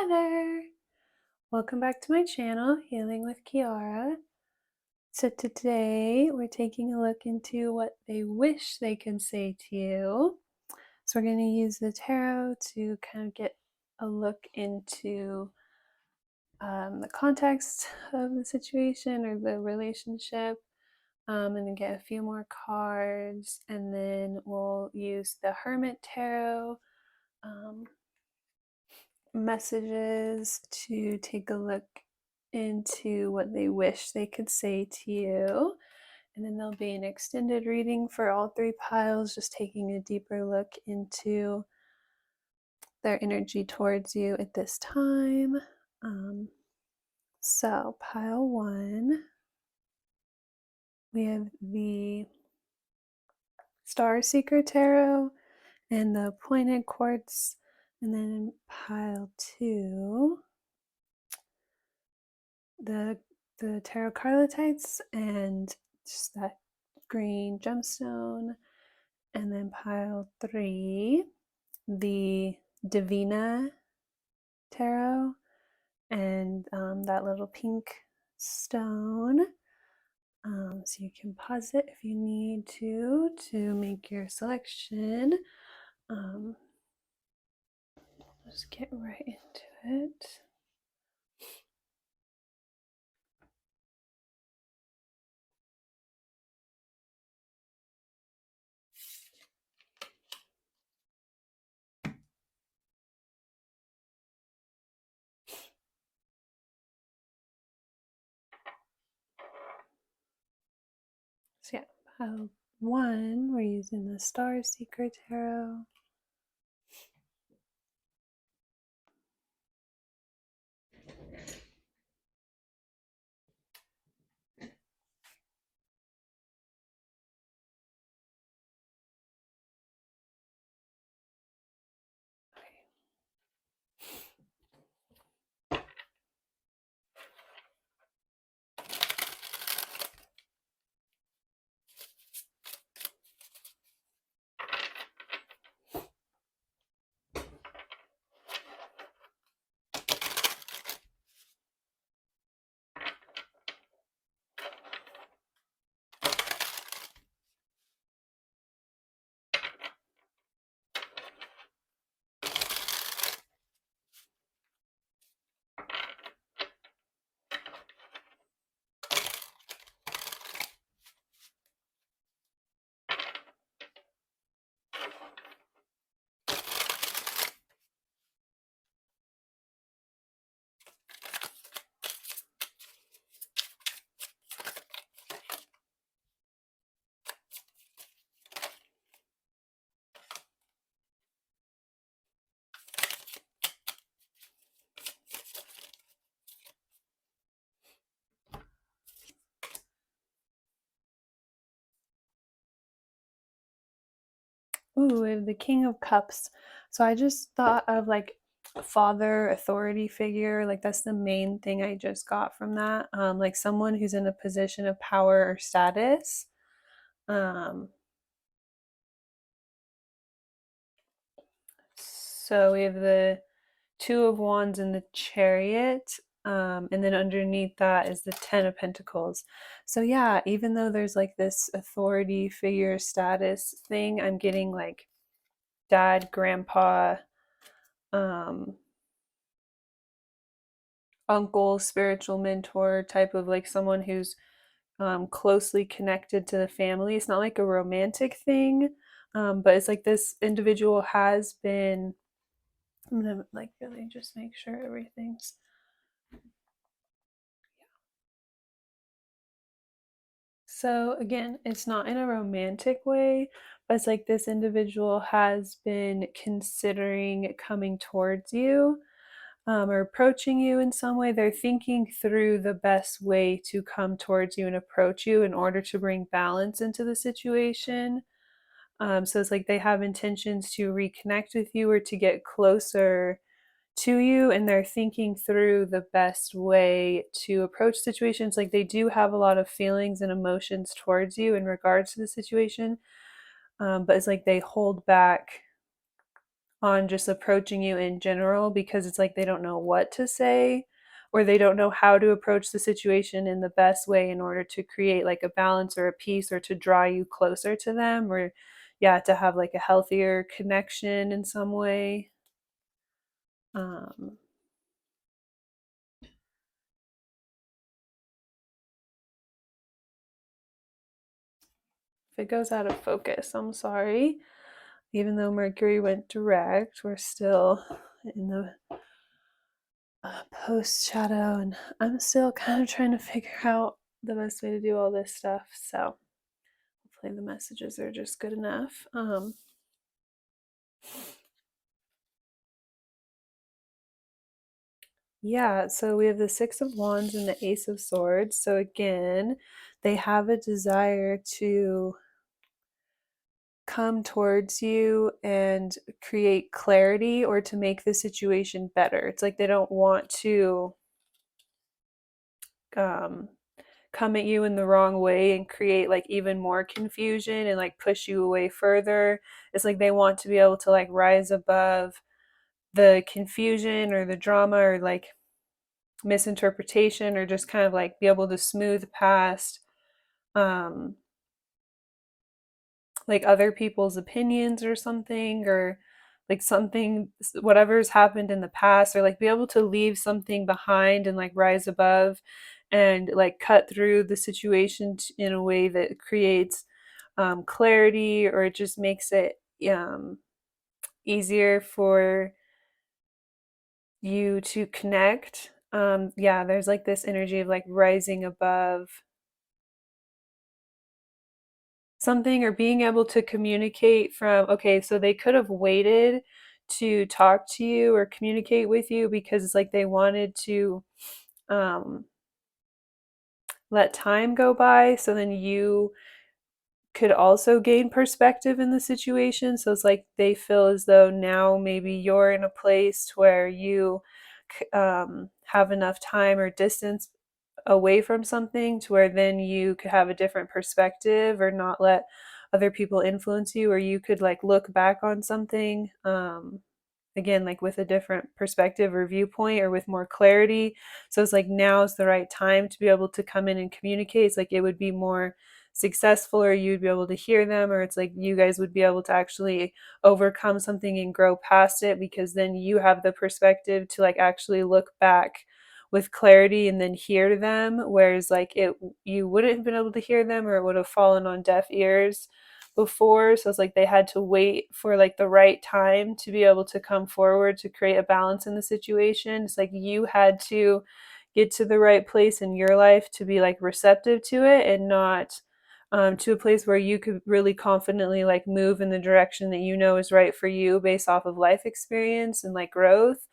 Hi there! Welcome back to my channel, Healing with Kearra. So today we're taking a look into what they wish they can say to you. So we're going to use the tarot to kind of get a look into the context of the situation or the relationship, and then get a few more cards, and then we'll use the Hermit tarot messages to take a look into what they wish they could say to you. And then there'll be an extended reading for all three piles, just taking a deeper look into their energy towards you at this time. So, pile one, we have the Star Seeker Tarot and the Pointed Quartz. And then in pile two, the tarot Carlotydes and just that green gemstone. And then pile three, the Divina Tarot and that little pink stone. So you can pause it if you need to make your selection. Let's get right into it. So yeah, pile one, we're using the Star Seeker Tarot. Ooh, we have the King of Cups. So I just thought of like father, authority figure. Like that's the main thing I just got from that. Like someone who's in a position of power or status. So we have the Two of Wands and the Chariot. And then underneath that is the Ten of Pentacles. So yeah, even though there's like this authority figure status thing, I'm getting like dad, grandpa, uncle, spiritual mentor type of like someone who's closely connected to the family. It's not like a romantic thing, but it's like this individual has been. I'm gonna like really just make sure everything's. So again, it's not in a romantic way, but it's like this individual has been considering coming towards you, or approaching you in some way. They're thinking through the best way to come towards you and approach you in order to bring balance into the situation. So it's like they have intentions to reconnect with you or to get closer to you, and they're thinking through the best way to approach situations. Like they do have a lot of feelings and emotions towards you in regards to the situation, but it's like they hold back on just approaching you in general, because it's like they don't know what to say, or they don't know how to approach the situation in the best way in order to create like a balance or a peace, or to draw you closer to them, or yeah, to have like a healthier connection in some way. um if it goes out of focus, I'm sorry. Even though Mercury went direct, we're still in the post shadow, and I'm still kind of trying to figure out the best way to do all this stuff. So hopefully the messages are just good enough. Yeah, so we have the Six of Wands and the Ace of Swords. So again, they have a desire to come towards you and create clarity, or to make the situation better. It's like they don't want to um, come at you in the wrong way and create like even more confusion and like push you away further. It's like they want to be able to like rise above the confusion or the drama or like misinterpretation, or just kind of like be able to smooth past um like other people's opinions or something, or like something, whatever's happened in the past, or like be able to leave something behind and like rise above and like cut through the situation in a way that creates clarity, or it just makes it easier for you to connect. Yeah, there's like this energy of like rising above something, or being able to communicate from, okay, so they could have waited to talk to you or communicate with you because it's like they wanted to um, let time go by, so then you could also gain perspective in the situation. So it's like they feel as though now maybe you're in a place where you have enough time or distance away from something to where then you could have a different perspective, or not let other people influence you, or you could like look back on something again like with a different perspective or viewpoint, or with more clarity. So it's like now's the right time to be able to come in and communicate. It's like it would be more successful, or you'd be able to hear them, or it's like you guys would be able to actually overcome something and grow past it, because then you have the perspective to like actually look back with clarity and then hear them, whereas like it, you wouldn't have been able to hear them, or it would have fallen on deaf ears before. So it's like they had to wait for like the right time to be able to come forward to create a balance in the situation. It's like you had to get to the right place in your life to be like receptive to it, and not to a place where you could really confidently like move in the direction that you know is right for you based off of life experience and like growth,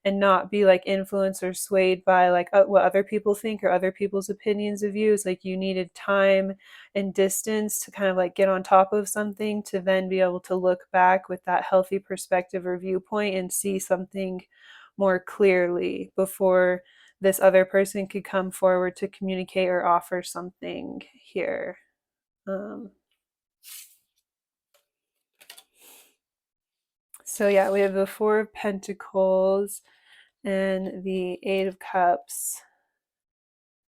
and not be like influenced or swayed by like what other people think or other people's opinions of you. It's like you needed time and distance to kind of like get on top of something, to then be able to look back with that healthy perspective or viewpoint and see something more clearly before this other person could come forward to communicate or offer something here. um, so yeah, we have the Four of Pentacles and the Eight of Cups,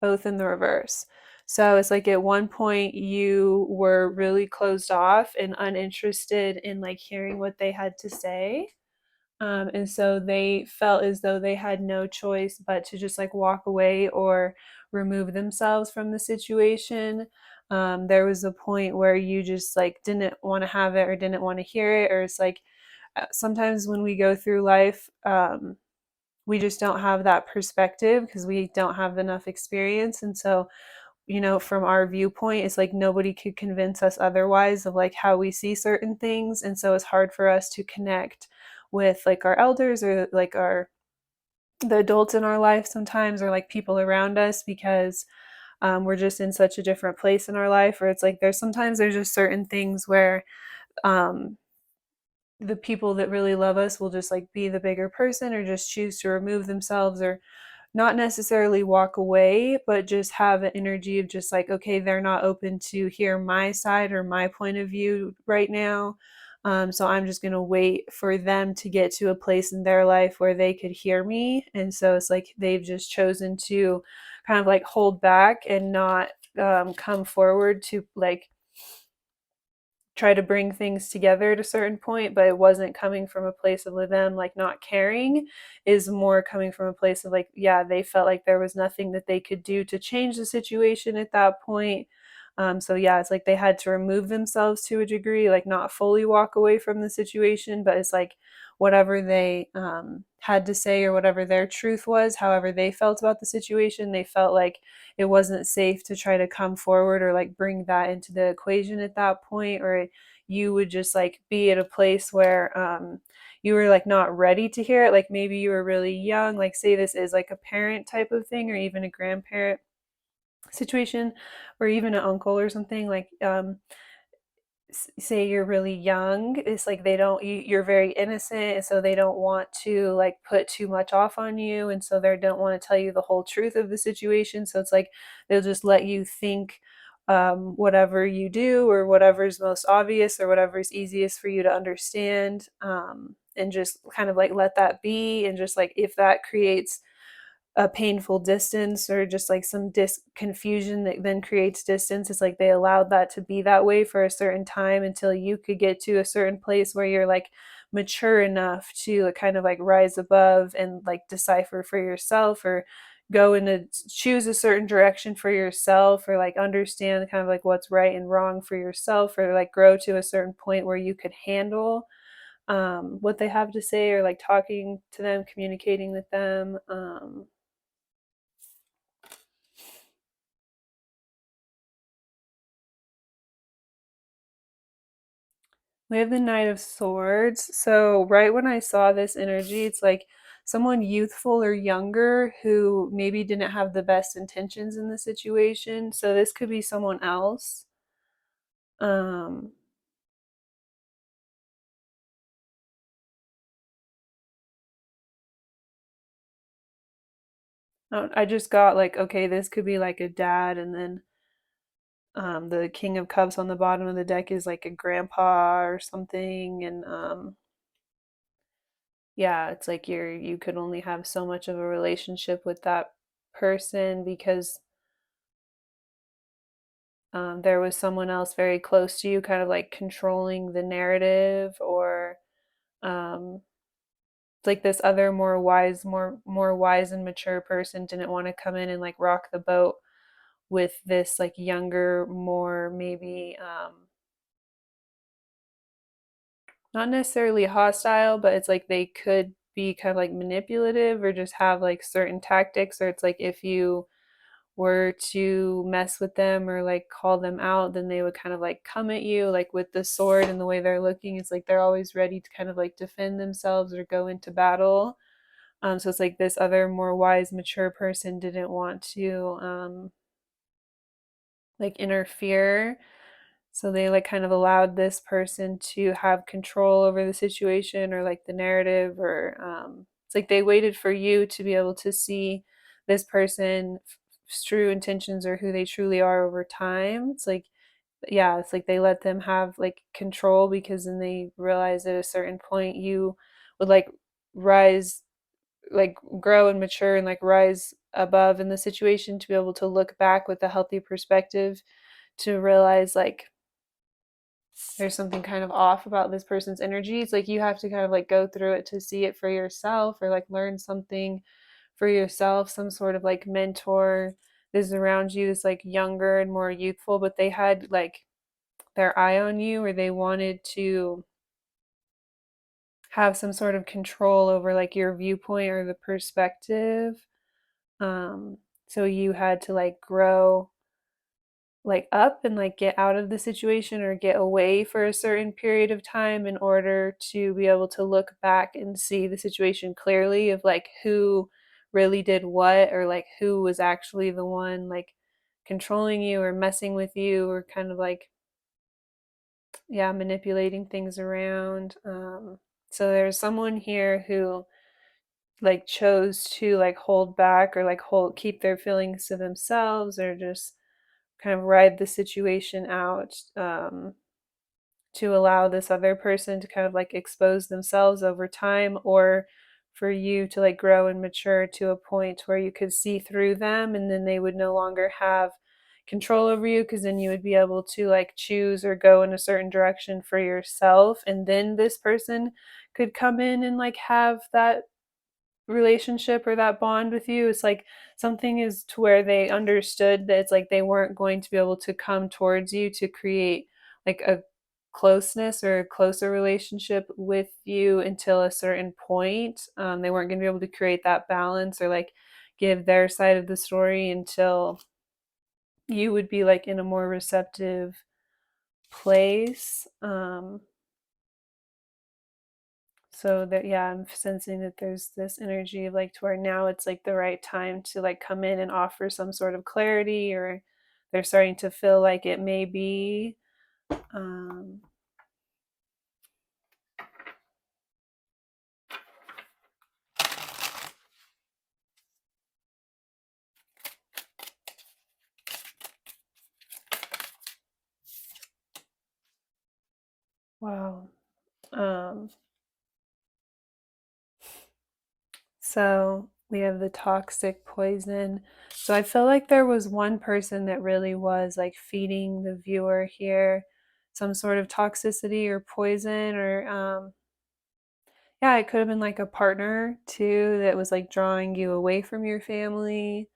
both in the reverse. So it's like at one point you were really closed off and uninterested in like hearing what they had to say. And so they felt as though they had no choice but to just like walk away or remove themselves from the situation. There was a point where you just like didn't want to have it, or didn't want to hear it, or it's like sometimes when we go through life, we just don't have that perspective because we don't have enough experience. And so, you know, from our viewpoint, it's like nobody could convince us otherwise of like how we see certain things. And so it's hard for us to connect with like our elders, or like our the adults in our life sometimes, or like people around us, because we're just in such a different place in our life. Or it's like there's just certain things where um, the people that really love us will just like be the bigger person, or just choose to remove themselves, or not necessarily walk away, but just have an energy of just like, okay, they're not open to hear my side or my point of view right now. So I'm just going to wait for them to get to a place in their life where they could hear me. And so it's like they've just chosen to kind of like hold back and not come forward to like try to bring things together at a certain point, but it wasn't coming from a place of them like not caring, is more coming from a place of like, yeah, they felt like there was nothing that they could do to change the situation at that point. So yeah, it's like they had to remove themselves to a degree, like not fully walk away from the situation, but it's like whatever they had to say or whatever their truth was, however they felt about the situation, they felt like it wasn't safe to try to come forward or like bring that into the equation at that point, or you would just like be at a place where you were like not ready to hear it, like maybe you were really young, like say this is like a parent type of thing or even a grandparent situation or even an uncle or something, like say you're really young, it's like they don't you're very innocent, and so they don't want to like put too much off on you, and so they don't want to tell you the whole truth of the situation, so it's like they'll just let you think whatever you do or whatever's most obvious or whatever's easiest for you to understand, and just kind of like let that be, and just like if that creates a painful distance or just like some confusion that then creates distance, it's like they allowed that to be that way for a certain time until you could get to a certain place where you're like mature enough to like, kind of like rise above and like decipher for yourself or go in to choose a certain direction for yourself or like understand kind of like what's right and wrong for yourself or like grow to a certain point where you could handle what they have to say or like talking to them, communicating with them. We have the Knight of Swords. So, right when I saw this energy, it's like someone youthful or younger who maybe didn't have the best intentions in the situation. So, this could be someone else. Um, I just got like, okay, this could be like a dad, and then the King of Cups on the bottom of the deck is like a grandpa or something. And yeah, it's like you could only have so much of a relationship with that person because there was someone else very close to you kind of like controlling the narrative, or um, like this other more wise and mature person didn't want to come in and like rock the boat with this like younger, more maybe not necessarily hostile, but it's like they could be kind of like manipulative or just have like certain tactics, or it's like if you were to mess with them or like call them out, then they would kind of like come at you like with the sword, and the way they're looking, it's like they're always ready to kind of like defend themselves or go into battle. So it's like this other more wise, mature person didn't want to like interfere. So they like kind of allowed this person to have control over the situation or like the narrative, or it's like they waited for you to be able to see this person's true intentions or who they truly are over time. It's like, yeah, it's like they let them have like control, because then they realized at a certain point you would like rise, like grow and mature and like rise above in the situation to be able to look back with a healthy perspective to realize like there's something kind of off about this person's energy. It's like you have to kind of like go through it to see it for yourself, or like learn something for yourself, some sort of like mentor is around you that's like younger and more youthful, but they had like their eye on you, or they wanted to have some sort of control over like your viewpoint or the perspective. Um, so you had to like grow like up and like get out of the situation or get away for a certain period of time in order to be able to look back and see the situation clearly of like who really did what, or like who was actually the one like controlling you or messing with you or kind of like, yeah, manipulating things around. So there's someone here who like chose to like hold back or like hold keep their feelings to themselves, or just kind of ride the situation out. to allow this other person to kind of like expose themselves over time, or for you to like grow and mature to a point where you could see through them, and then they would no longer have control over you, because then you would be able to like choose or go in a certain direction for yourself, and then this person could come in and like have that relationship or that bond with you. It's like something is to where they understood that it's like they weren't going to be able to come towards you to create like a closeness or a closer relationship with you until a certain point. They weren't going to be able to create that balance or like give their side of the story until you would be like in a more receptive place. So that, yeah, I'm sensing that there's this energy of like to where now it's like the right time to like come in and offer some sort of clarity, or they're starting to feel like it may be. Um, wow. Um, so we have the toxic poison. So I feel like there was one person that really was like feeding the viewer here some sort of toxicity or poison, or yeah, it could have been like a partner too that was like drawing you away from your family,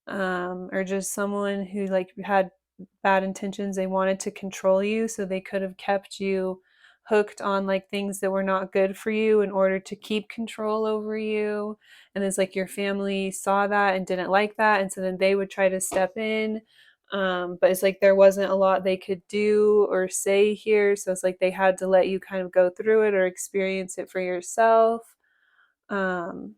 or just someone who like had bad intentions. They wanted to control you, so they could have kept you hooked on like things that were not good for you in order to keep control over you. And it's like your family saw that and didn't like that, and so then they would try to step in. But it's like there wasn't a lot they could do or say here, so it's like they had to let you kind of go through it or experience it for yourself. um,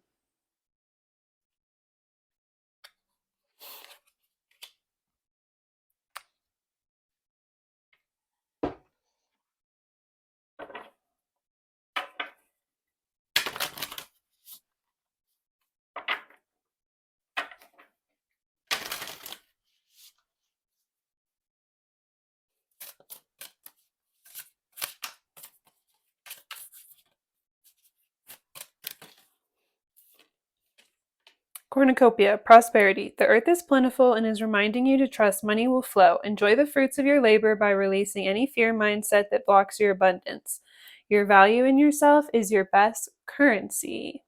Cornucopia, prosperity. The earth is plentiful and is reminding you to trust money will flow. Enjoy the fruits of your labor by releasing any fear mindset that blocks your abundance. Your value in yourself is your best currency.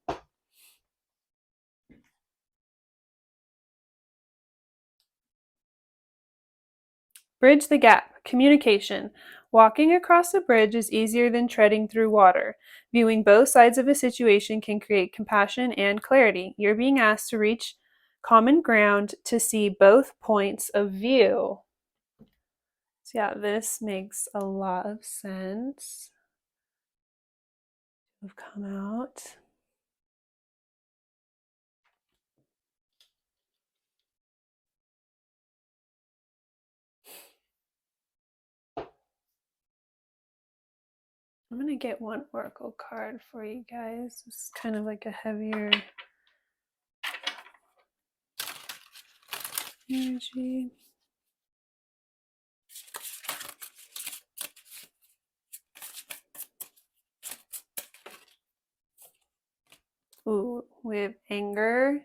Bridge the gap. Communication. Walking across a bridge is easier than treading through water. Viewing both sides of a situation can create compassion and clarity. You're being asked to reach common ground to see both points of view. So yeah, this makes a lot of sense. Have come out. I'm gonna get one oracle card for you guys. It's kind of like a heavier energy. Ooh, we have anger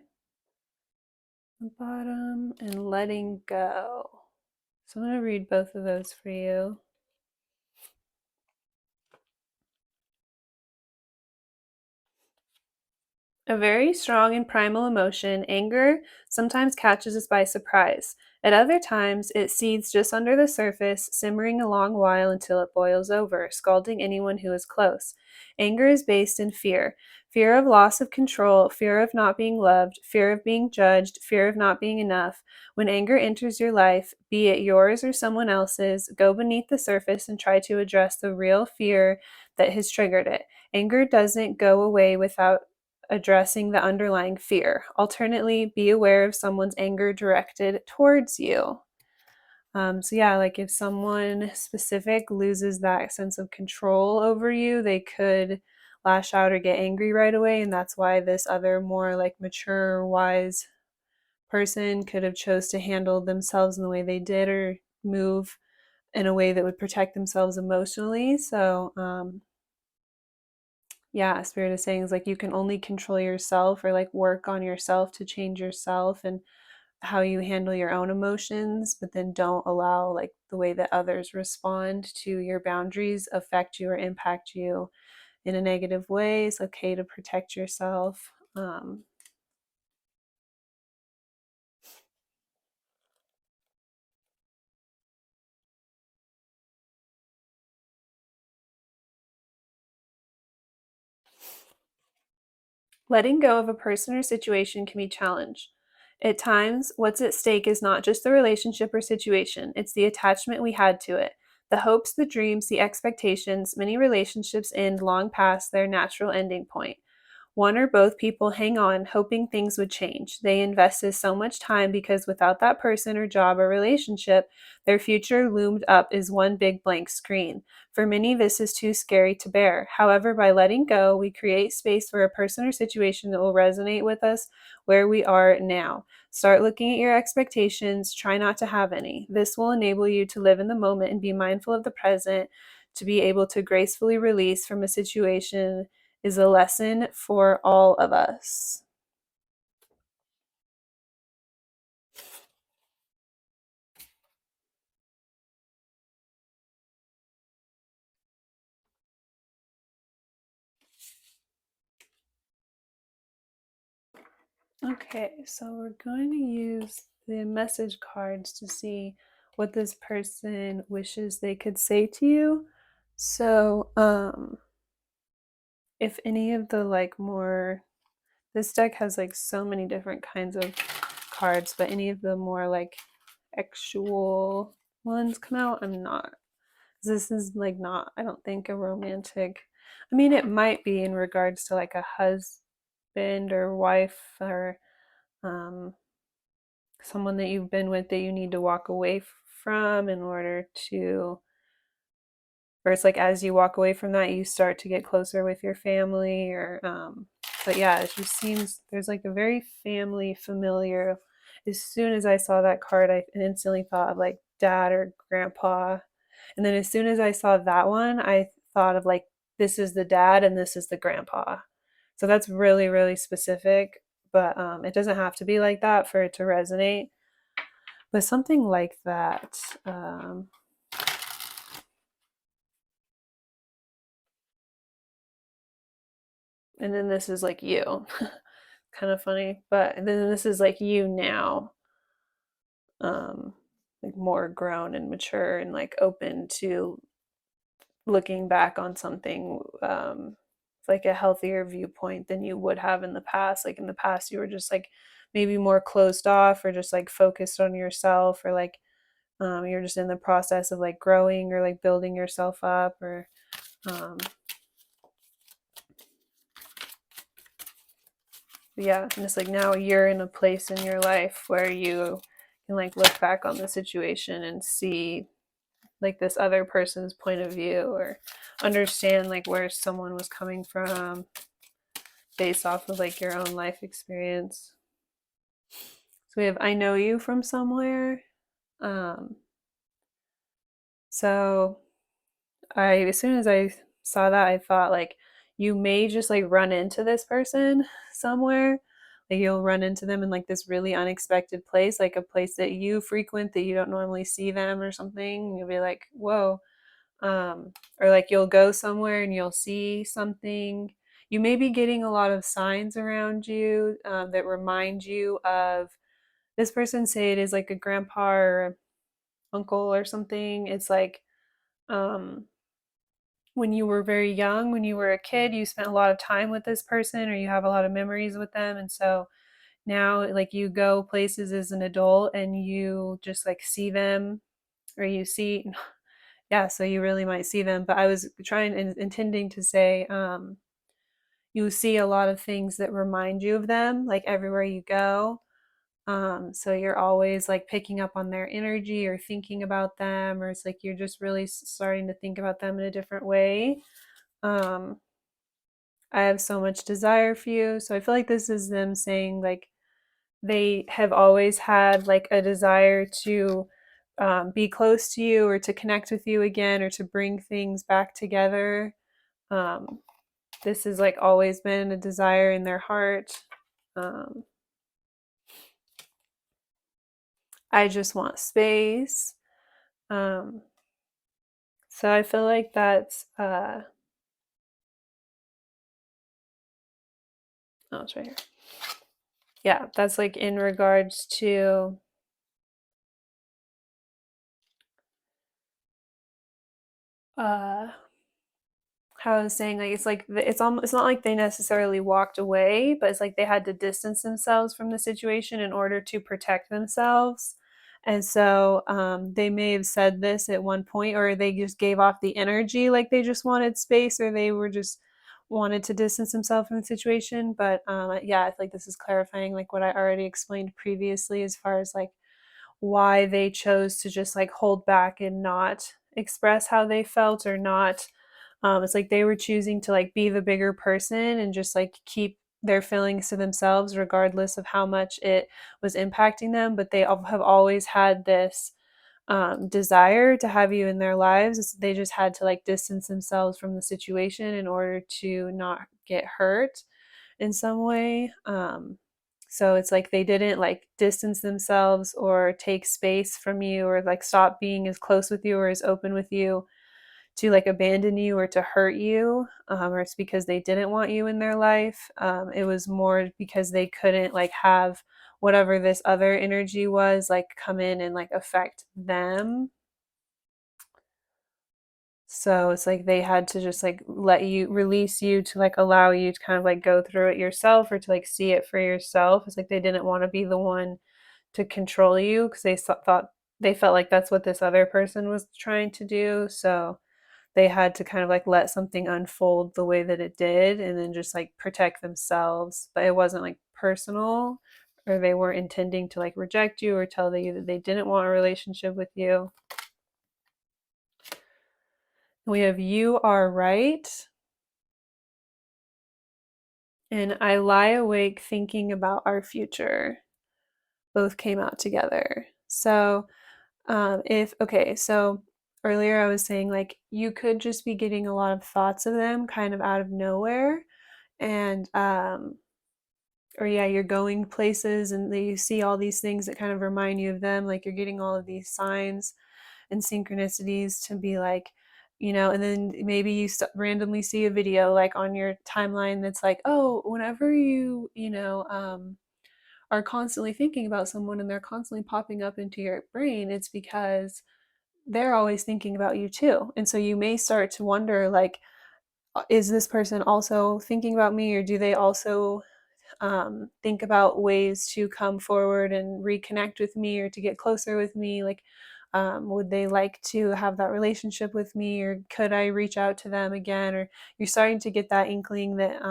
on the bottom and letting go. So I'm gonna read both of those for you. A very strong and primal emotion, anger sometimes catches us by surprise. At other times, it seethes just under the surface, simmering a long while until it boils over, scalding anyone who is close. Anger is based in fear. Fear of loss of control, fear of not being loved, fear of being judged, fear of not being enough. When anger enters your life, be it yours or someone else's, go beneath the surface and try to address the real fear that has triggered it. Anger doesn't go away without addressing the underlying fear. Alternately, be aware of someone's anger directed towards you. So yeah, like if someone specific loses that sense of control over you, they could lash out or get angry right away, and that's why this other more like mature, wise person could have chose to handle themselves in the way they did or move in a way that would protect themselves emotionally. So yeah, Spirit is saying is like you can only control yourself, or like work on yourself to change yourself and how you handle your own emotions, but then don't allow like the way that others respond to your boundaries affect you or impact you in a negative way. It's okay to protect yourself. Letting go of a person or situation can be challenged. At times, what's at stake is not just the relationship or situation, it's the attachment we had to it. The hopes, the dreams, the expectations. Many relationships end long past their natural ending point. One or both people hang on, hoping things would change. They invested so much time because without that person or job or relationship, their future loomed up as one big blank screen. For many, this is too scary to bear. However, by letting go, we create space for a person or situation that will resonate with us where we are now. Start looking at your expectations. Try not to have any. This will enable you to live in the moment and be mindful of the present, to be able to gracefully release from a situation is a lesson for all of us. Okay, so we're going to use the message cards to see what this person wishes they could say to you. So, if any of the like more, this deck has like so many different kinds of cards, but any of the more like actual ones come out, I'm not. This is like not, I don't think, a romantic. I mean, it might be in regards to like a husband or wife, or um, someone that you've been with that you need to walk away from in order to, or it's like as you walk away from that, you start to get closer with your family, or but yeah, it just seems there's like a very family familiar. As soon as I saw that card, I instantly thought of like dad or grandpa. And then as soon as I saw that one, I thought of like, this is the dad and this is the grandpa. So that's really, really specific, but it doesn't have to be like that for it to resonate. But something like that. And then this is like you. Kind of funny. But then this is like you now. Um, like more grown and mature and like open to looking back on something like a healthier viewpoint than you would have in the past. Like in the past, you were just like maybe more closed off or just like focused on yourself, or like you're just in the process of like growing or like building yourself up, or um, yeah, and it's like now you're in a place in your life where you can like look back on the situation and see like this other person's point of view, or understand like where someone was coming from based off of like your own life experience. So we have I know you from somewhere. Um, so I as soon as I saw that, I thought like you may just like run into this person somewhere. Like you'll run into them in like this really unexpected place, like a place that you frequent that you don't normally see them or something. You'll be like, whoa. Or like you'll go somewhere and you'll see something. You may be getting a lot of signs around you that remind you of this person. Say it is like a grandpa or uncle or something. It's like um, when you were very young, when you were a kid, you spent a lot of time with this person, or you have a lot of memories with them. And so now, like, you go places as an adult and you just like see them, or you see, yeah, so you really might see them. But I was trying and intending to say, you see a lot of things that remind you of them, like everywhere you go. So you're always like picking up on their energy or thinking about them, or it's like you're just really starting to think about them in a different way. Um, I have so much desire for you. So I feel like this is them saying like they have always had like a desire to be close to you or to connect with you again or to bring things back together. Um, this has like always been a desire in their heart. Um, I just want space. So I feel like that's oh, it's right here. Yeah, that's like in regards to uh how I was saying, like it's not like they necessarily walked away, but it's like they had to distance themselves from the situation in order to protect themselves. And so they may have said this at one point, or they just gave off the energy like they just wanted space, or they were just wanted to distance themselves from the situation. But yeah, I feel like this is clarifying like what I already explained previously as far as like why they chose to just like hold back and not express how they felt or not. It's like they were choosing to like be the bigger person and just like keep their feelings to themselves regardless of how much it was impacting them, but they have always had this desire to have you in their lives. They just had to like distance themselves from the situation in order to not get hurt in some way. So it's like they didn't like distance themselves or take space from you or like stop being as close with you or as open with you to like abandon you or to hurt you, or it's because they didn't want you in their life. It was more because they couldn't like have whatever this other energy was like come in and like affect them. So it's like they had to just like let you release you to like allow you to kind of like go through it yourself or to like see it for yourself. It's like they didn't want to be the one to control you because thought they felt like that's what this other person was trying to do. So they had to kind of like let something unfold the way that it did and then just like protect themselves. But it wasn't like personal, or they weren't intending to like reject you or tell you that they didn't want a relationship with you. We have "you are right" and "I lie awake thinking about our future." Both came out together. So if okay, so earlier I was saying like you could just be getting a lot of thoughts of them kind of out of nowhere, and or yeah, you're going places and you see all these things that kind of remind you of them, like you're getting all of these signs and synchronicities to be like, and then maybe you randomly see a video like on your timeline that's like, oh, whenever you are constantly thinking about someone and they're constantly popping up into your brain, it's because they're always thinking about you too. And so you may start to wonder like, is this person also thinking about me, or do they also think about ways to come forward and reconnect with me or to get closer with me? Like, would they like to have that relationship with me, or could I reach out to them again? Or you're starting to get that inkling that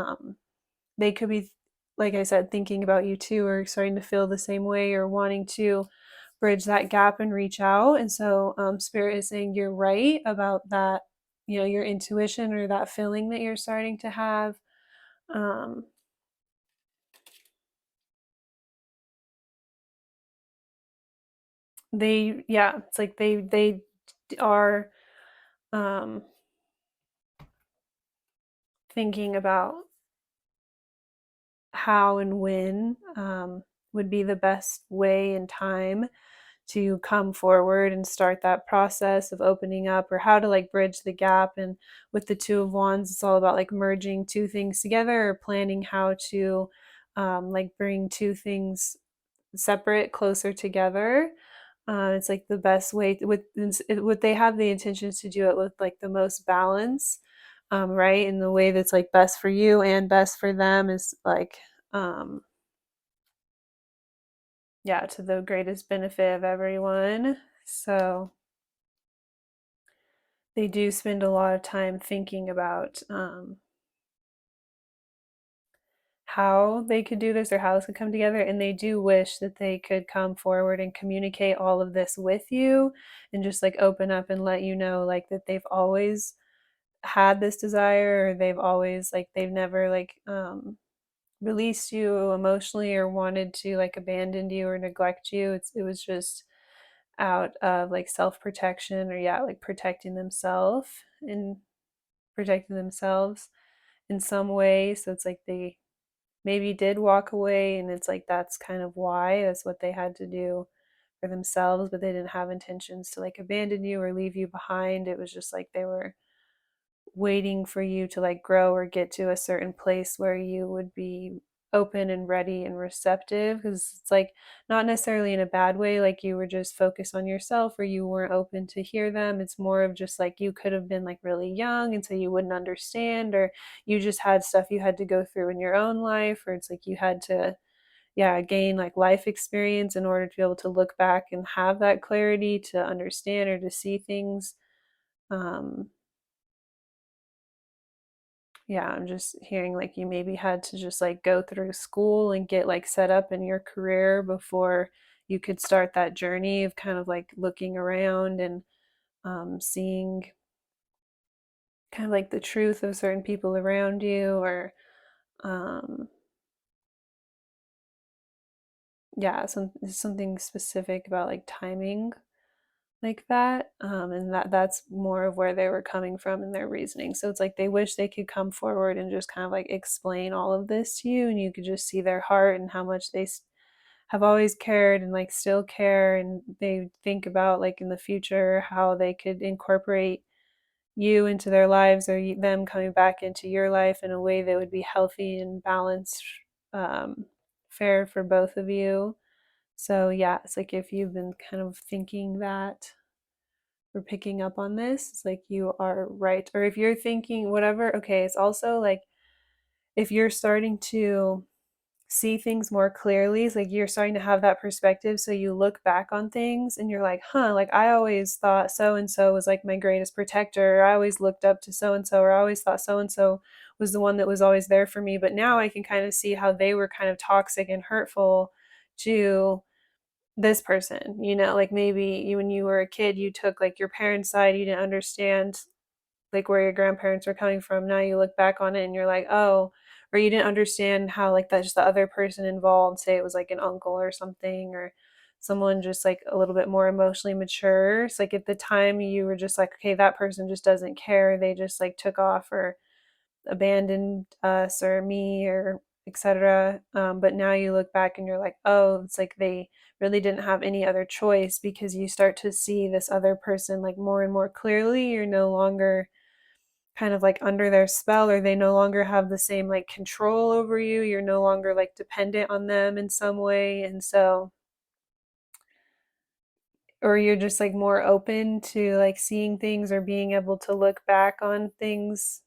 they could be, like I said, thinking about you too, or starting to feel the same way, or wanting to bridge that gap and reach out. And so Spirit is saying you're right about that, your intuition or that feeling that you're starting to have. Um, yeah, it's like they are um, thinking about how and when would be the best way and time to come forward and start that process of opening up, or how to like bridge the gap. And with the Two of Wands, it's all about like merging two things together or planning how to like bring two things separate closer together. It's like the best way what they have the intentions to do it with like the most balance, right? In the way that's like best for you and best for them is like, yeah, to the greatest benefit of everyone. So they do spend a lot of time thinking about how they could do this or how this could come together. And they do wish that they could come forward and communicate all of this with you and just like open up and let you know like that they've always had this desire, or they've never like released you emotionally or wanted to like abandon you or neglect you. It was just out of like self-protection, or yeah, like protecting themselves and protecting themselves in some way. So it's like they maybe did walk away, and it's like that's kind of why, that's what they had to do for themselves, but they didn't have intentions to like abandon you or leave you behind. It was just like they were waiting for you to like grow or get to a certain place where you would be open and ready and receptive, because it's like not necessarily in a bad way, like you were just focused on yourself or you weren't open to hear them. It's more of just like you could have been like really young and so you wouldn't understand, or you just had stuff you had to go through in your own life, or it's like you had to, yeah, gain like life experience in order to be able to look back and have that clarity to understand or to see things. um yeah, I'm just hearing like you maybe had to just like go through school and get like set up in your career before you could start that journey of kind of like looking around and seeing kind of like the truth of certain people around you, or um, yeah, something specific about like timing like that. And that's more of where they were coming from in their reasoning. So it's like they wish they could come forward and just kind of like explain all of this to you, and you could just see their heart and how much they have always cared and like still care, and they think about like in the future how they could incorporate you into their lives, or them coming back into your life in a way that would be healthy and balanced, um, fair for both of you. So yeah, it's like if you've been kind of thinking that, or picking up on this, it's like you are right. Or if you're thinking whatever, okay, it's also like if you're starting to see things more clearly, it's like you're starting to have that perspective. So you look back on things and you're like, huh, like I always thought so and so was like my greatest protector. Or I always looked up to so and so, or I always thought so and so was the one that was always there for me. But now I can kind of see how they were kind of toxic and hurtful to this person, like maybe you, when you were a kid, you took like your parents' side, you didn't understand like where your grandparents were coming from. Now you look back on it and you're like, oh, or you didn't understand how like that's just the other person involved, say it was like an uncle or something, or someone just like a little bit more emotionally mature. It's like at the time you were just like, okay, that person just doesn't care, they just like took off or abandoned us or me or etc. But now you look back and you're like, oh, it's like they really didn't have any other choice, because you start to see this other person like more and more clearly. You're no longer kind of like under their spell, or they no longer have the same like control over you. You're no longer like dependent on them in some way. And so, or you're just like more open to like seeing things or being able to look back on things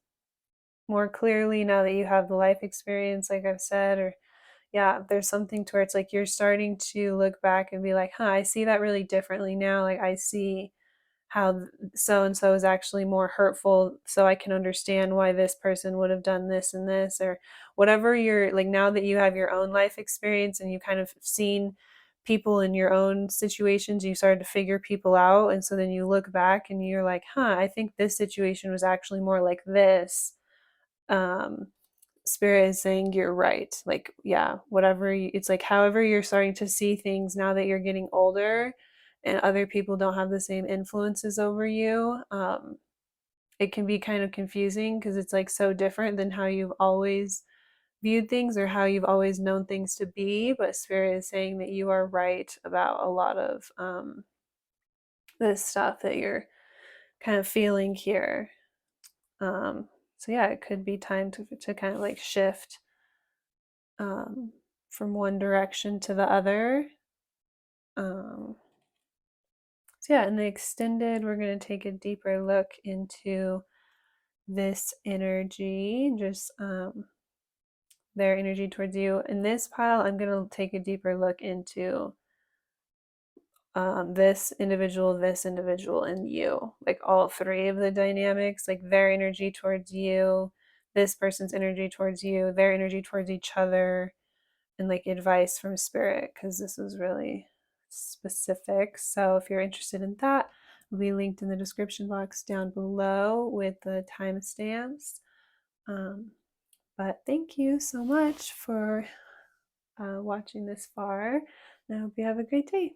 more clearly now that you have the life experience, like I've said. Or yeah, there's something to where it's like you're starting to look back and be like, huh, I see that really differently now. Like I see how so and so is actually more hurtful, so I can understand why this person would have done this and this, or whatever. You're like, now that you have your own life experience and you kind of seen people in your own situations, you started to figure people out. And so then you look back and you're like, huh, I think this situation was actually more like this. um Spirit is saying you're right. Like, yeah, whatever it's like, however you're starting to see things now that you're getting older and other people don't have the same influences over you. It can be kind of confusing because it's like so different than how you've always viewed things or how you've always known things to be. But Spirit is saying that you are right about a lot of this stuff that you're kind of feeling here. Um, so yeah, it could be time to kind of like shift um, from one direction to the other. Um, so yeah, in the extended, we're going to take a deeper look into this energy, just their energy towards you. In this pile, I'm going to take a deeper look into this individual, and you. Like all three of the dynamics, like their energy towards you, this person's energy towards you, their energy towards each other, and like advice from Spirit, because this is really specific. So if you're interested in that, it'll be linked in the description box down below with the timestamps. Um, but thank you so much for watching this far, and I hope you have a great day.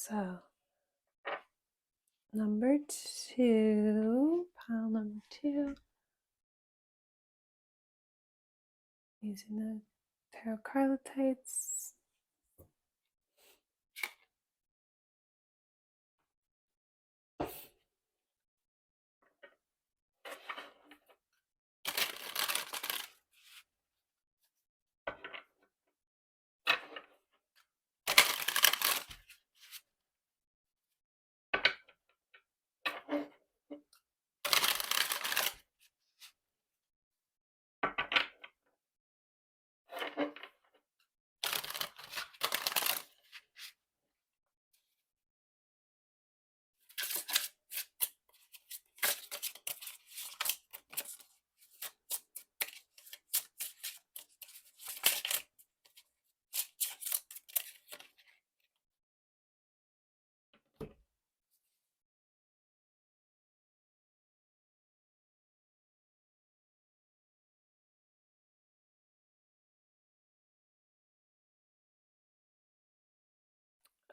So, number 2, pile number 2, using the Tarot Carlotydes.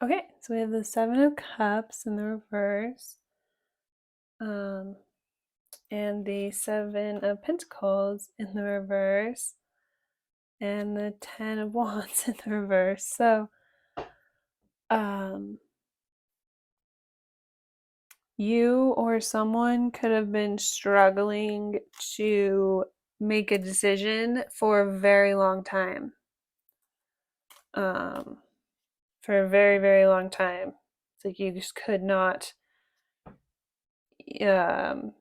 Okay, so we have the 7 of Cups in the reverse, and the 7 of Pentacles in the reverse, and the 10 of Wands in the reverse. So, you or someone could have been struggling to make a decision for a very long time. For a very, very long time. It's like you just could not. I'm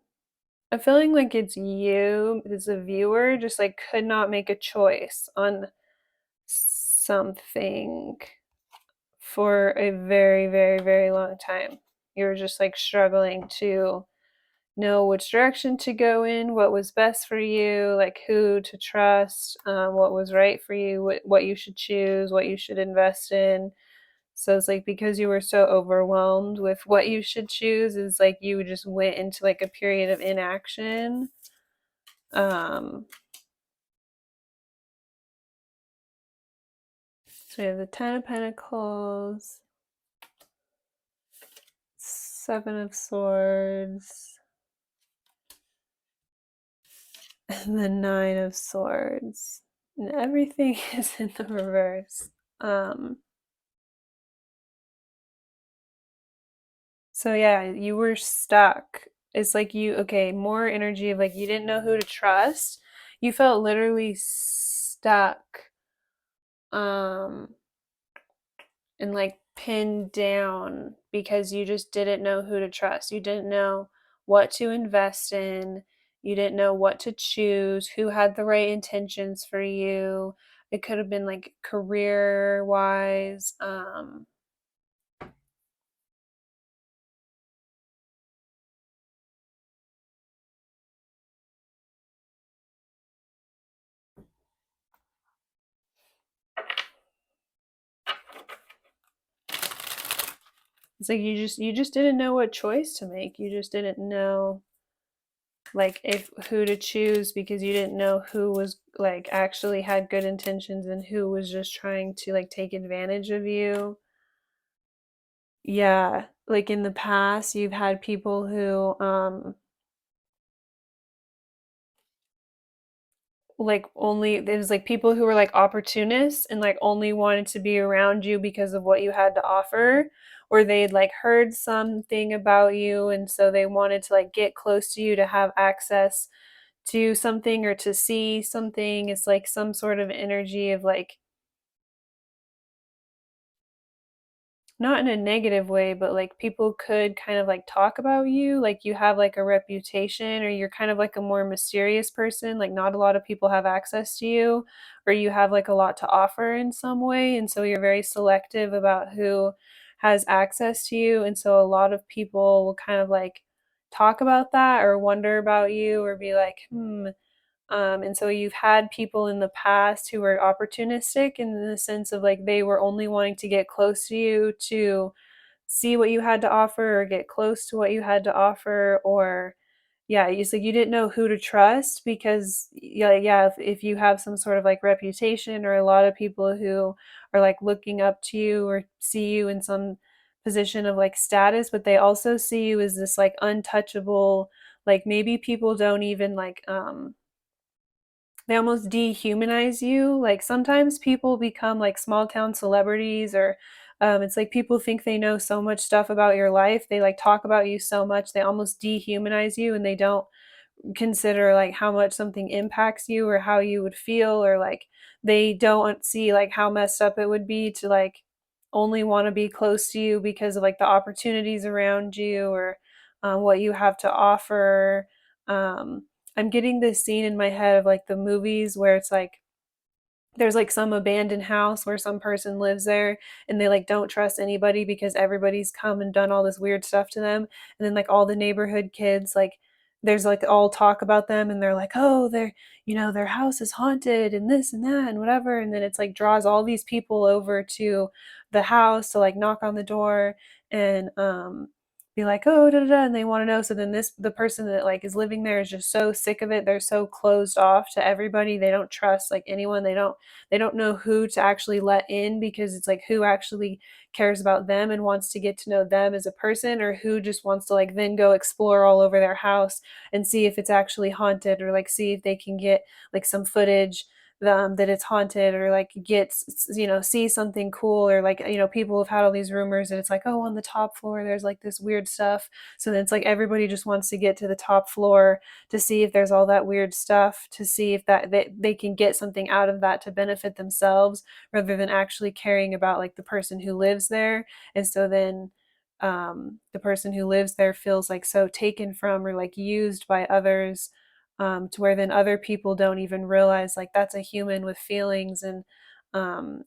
feeling like it's you as a viewer, just like could not make a choice on something for a very, very, very long time. You were just like struggling to know which direction to go in, what was best for you, like who to trust, what was right for you, what you should choose, what you should invest in. So it's like because you were so overwhelmed with what you should choose, it's like you just went into like a period of inaction. So we have the 10 of Pentacles, 7 of Swords, and the 9 of Swords. And everything is in the reverse. So yeah, you were stuck. It's like more energy of like you didn't know who to trust. You felt literally stuck. And like pinned down because you just didn't know who to trust. You didn't know what to invest in. You didn't know what to choose, who had the right intentions for you. It could have been like career wise. It's like you just didn't know what choice to make. You just didn't know like if who to choose because you didn't know who was like actually had good intentions and who was just trying to like take advantage of you. Yeah, like in the past you've had people who like only it was like people who were like opportunists and like only wanted to be around you because of what you had to offer, or they'd like heard something about you and so they wanted to like get close to you to have access to something or to see something. It's like some sort of energy of like not in a negative way, but like people could kind of like talk about you, like you have like a reputation or you're kind of like a more mysterious person, like not a lot of people have access to you, or you have like a lot to offer in some way, and so you're very selective about who has access to you, and so a lot of people will kind of like talk about that or wonder about you or be like, and so you've had people in the past who were opportunistic in the sense of like they were only wanting to get close to you to see what you had to offer or get close to what you had to offer, or yeah, it's like you didn't know who to trust because yeah, if you have some sort of like reputation or a lot of people who are like looking up to you or see you in some position of like status, but they also see you as this like untouchable, like maybe people don't even like they almost dehumanize you. Like sometimes people become like small town celebrities, or it's like people think they know so much stuff about your life. They like talk about you so much, they almost dehumanize you, and they don't consider like how much something impacts you or how you would feel, or like they don't see like how messed up it would be to like only want to be close to you because of like the opportunities around you, or what you have to offer. um, I'm getting this scene in my head of like the movies where it's like there's like some abandoned house where some person lives there, and they like don't trust anybody because everybody's come and done all this weird stuff to them. And then like all the neighborhood kids, like there's like all talk about them, and they're like, oh, they're, you know, their house is haunted and this and that and whatever. And then it's like draws all these people over to the house to like knock on the door and be like, oh, da, da, da, and they want to know. So then the person that like is living there is just so sick of it. They're so closed off to everybody. They don't trust like anyone. They don't know who to actually let in, because it's like who actually cares about them and wants to get to know them as a person, or who just wants to like then go explore all over their house and see if it's actually haunted, or like see if they can get like some footage that it's haunted, or like get, you know, see something cool, or like, you know, people have had all these rumors and it's like, oh, on the top floor there's like this weird stuff. So then it's like everybody just wants to get to the top floor to see if there's all that weird stuff, to see if that they can get something out of that to benefit themselves, rather than actually caring about like the person who lives there. And so then the person who lives there feels like so taken from or like used by others, to where then other people don't even realize like that's a human with feelings, and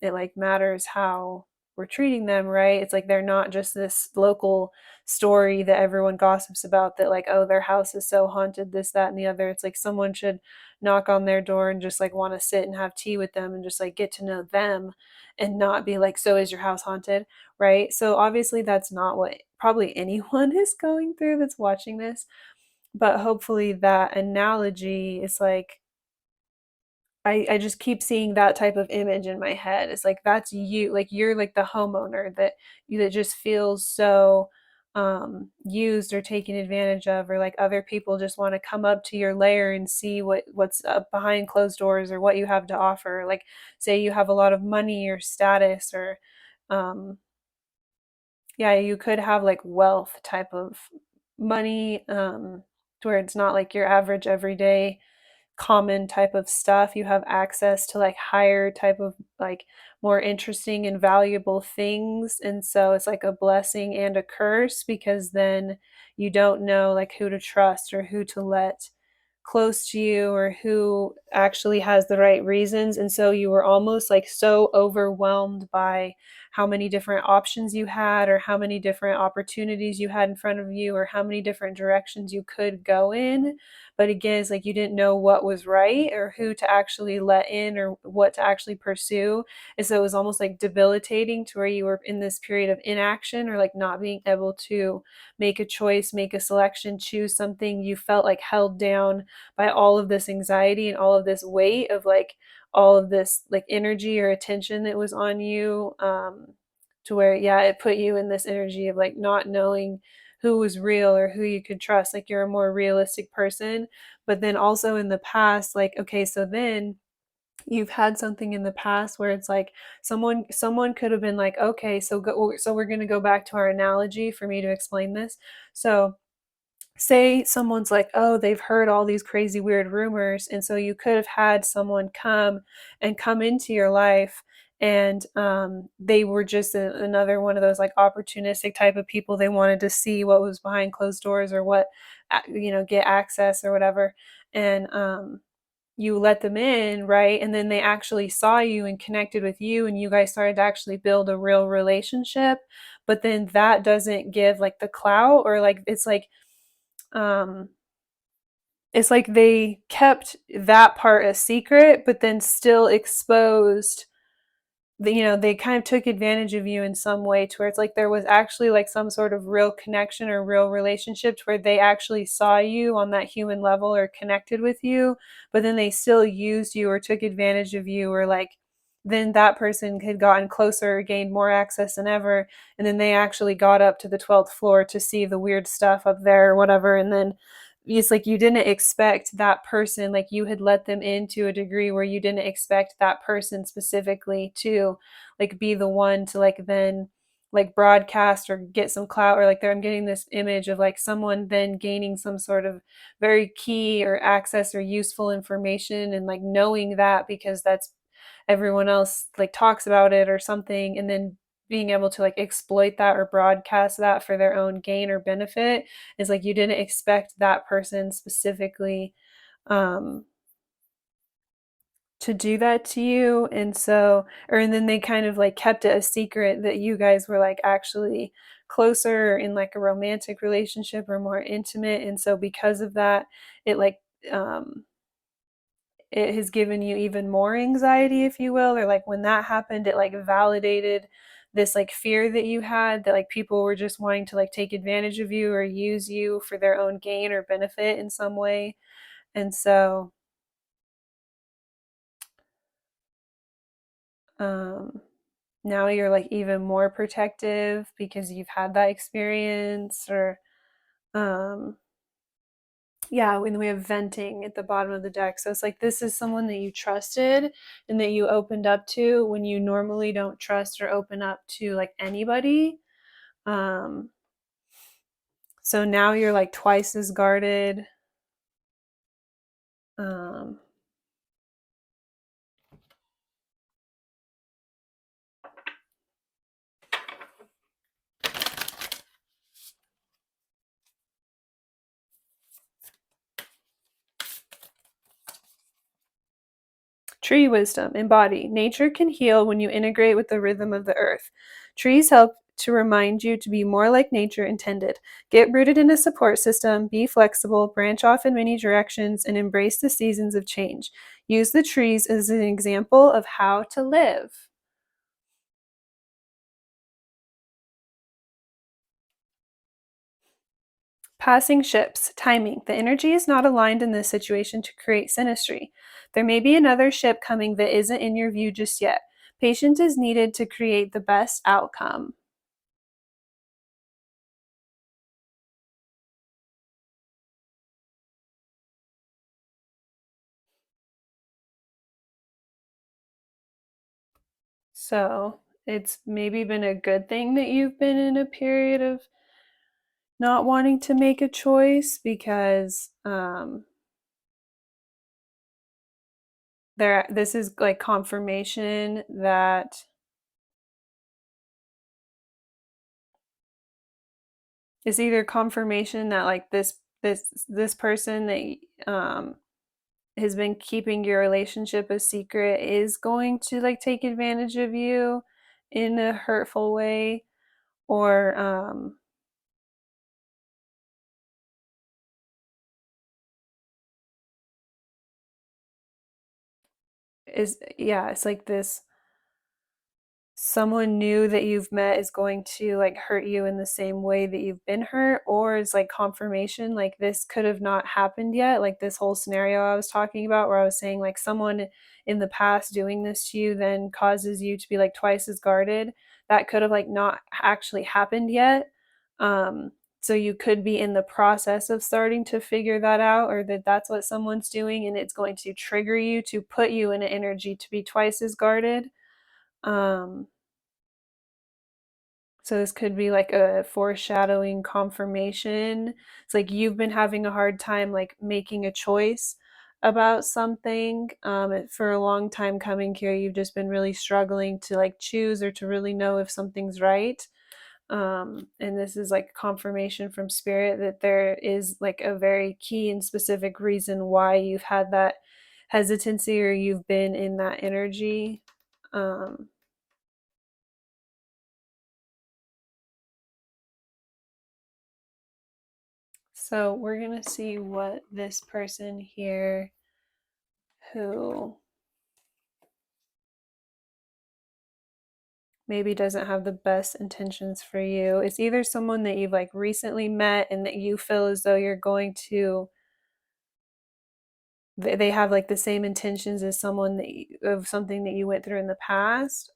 it like matters how we're treating them, right? It's like they're not just this local story that everyone gossips about, that like, oh, their house is so haunted, this, that, and the other. It's like someone should knock on their door and just like want to sit and have tea with them and just like get to know them, and not be like, so is your house haunted, right? So obviously that's not what probably anyone is going through that's watching this, but hopefully that analogy is like, I just keep seeing that type of image in my head. It's like that's you, like you're like the homeowner that that just feels so used or taken advantage of, or like other people just want to come up to your lair and see what's up behind closed doors, or what you have to offer. Like say you have a lot of money or status, or um yeah, you could have like wealth type of money, to where it's not like your average everyday common type of stuff. You have access to like higher type of like more interesting and valuable things. And so it's like a blessing and a curse, because then you don't know like who to trust or who to let close to you, or who actually has the right reasons. And so you were almost like so overwhelmed by how many different options you had, or how many different opportunities you had in front of you, or how many different directions you could go in. But again, it's like you didn't know what was right, or who to actually let in, or what to actually pursue. And so it was almost like debilitating, to where you were in this period of inaction, or like not being able to make a choice, make a selection, choose something. You felt like held down by all of this anxiety and all of this weight of like all of this like energy or attention that was on you, to where, yeah, it put you in this energy of like not knowing who was real or who you could trust. Like you're a more realistic person. But then also in the past, like, okay, so then you've had something in the past where it's like someone could have been like, okay, so we're going to go back to our analogy for me to explain this. So say someone's like, oh, they've heard all these crazy weird rumors, and so you could have had someone come into your life, and they were just another one of those like opportunistic type of people. They wanted to see what was behind closed doors, or what, you know, get access or whatever. And you let them in, right? And then they actually saw you and connected with you, and you guys started to actually build a real relationship. But then that doesn't give like the clout, or like um it's like they kept that part a secret, but then still exposed you know, they kind of took advantage of you in some way, to where it's like there was actually like some sort of real connection or real relationship, to where they actually saw you on that human level or connected with you, but then they still used you or took advantage of you, or like then that person had gotten closer, gained more access than ever, and then they actually got up to the 12th floor to see the weird stuff up there or whatever. And then it's like you didn't expect that person, like you had let them in to a degree where you didn't expect that person specifically to like be the one to like then like broadcast or get some clout, or like there I'm getting this image of like someone then gaining some sort of very key or access or useful information, and like knowing that because that's everyone else like talks about it or something, and then being able to like exploit that or broadcast that for their own gain or benefit is like you didn't expect that person specifically um to do that to you. And so, or and then they kind of like kept it a secret that you guys were like actually closer in like a romantic relationship or more intimate. And so because of that, it like um it has given you even more anxiety, if you will, or like when that happened, it like validated this like fear that you had that like people were just wanting to like take advantage of you or use you for their own gain or benefit in some way. And so um now you're like even more protective because you've had that experience. Or um yeah, when we have venting at the bottom of the deck, so it's like this is someone that you trusted and that you opened up to when you normally don't trust or open up to like anybody. um so now you're like twice as guarded. um Tree wisdom embody. Nature can heal when you integrate with the rhythm of the earth. Trees help to remind you to be more like nature intended. Get rooted in a support system, be flexible, branch off in many directions, and embrace the seasons of change. Use the trees as an example of how to live. Passing ships. Timing. The energy is not aligned in this situation to create synastry. There may be another ship coming that isn't in your view just yet. Patience is needed to create the best outcome. So it's maybe been a good thing that you've been in a period of not wanting to make a choice, because this is like confirmation that it's either confirmation that like this person that has been keeping your relationship a secret is going to like take advantage of you in a hurtful way, or is yeah, it's like this someone new that you've met is going to like hurt you in the same way that you've been hurt, or it's like confirmation like this could have not happened yet, like this whole scenario I was talking about where I was saying like someone in the past doing this to you then causes you to be like twice as guarded. That could have like not actually happened yet. So you could be in the process of starting to figure that out, or that that's what someone's doing and it's going to trigger you to put you in an energy to be twice as guarded. um so this could be like a foreshadowing confirmation. It's like you've been having a hard time like making a choice about something for a long time coming here. You've just been really struggling to like choose or to really know if something's right. And this is like confirmation from spirit that there is like a very key and specific reason why you've had that hesitancy or you've been in that energy. Um, So we're going to see what this person here who maybe doesn't have the best intentions for you. It's either someone that you've like recently met and that you feel as though you're going to they have like the same intentions as someone of something that you went through in the past,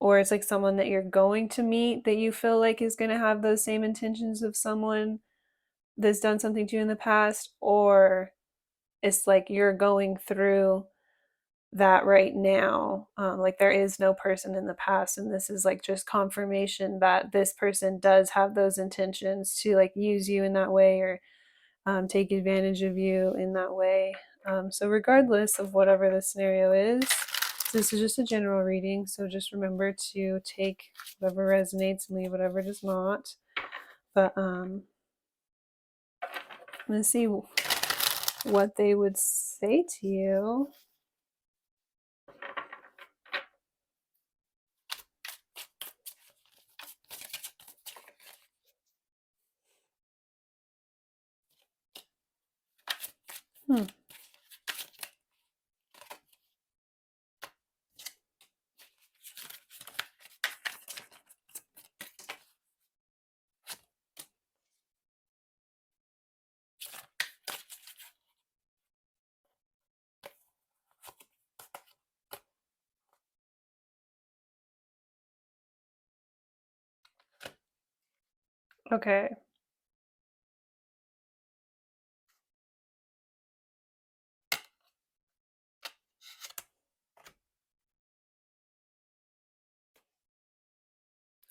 or it's like someone that you're going to meet that you feel like is going to have those same intentions of someone that's done something to you in the past, or it's like you're going through that right now. Like there is no person in the past, and this is like just confirmation that this person does have those intentions to like use you in that way, or take advantage of you in that way. So regardless of whatever the scenario is, this is just a general reading, so just remember to take whatever resonates and leave whatever does not. But let's see what they would say to you. Okay.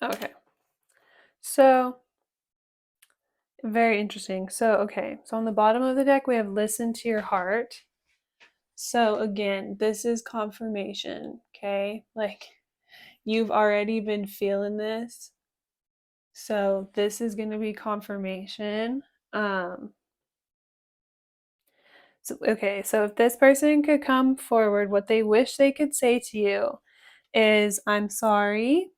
Okay. So, very interesting. So, okay. So, on the bottom of the deck, we have listen to your heart. So, again, this is confirmation, okay? Like, you've already been feeling this. So, this is going to be confirmation. So, okay. So, if this person could come forward, what they wish they could say to you is, I'm sorry.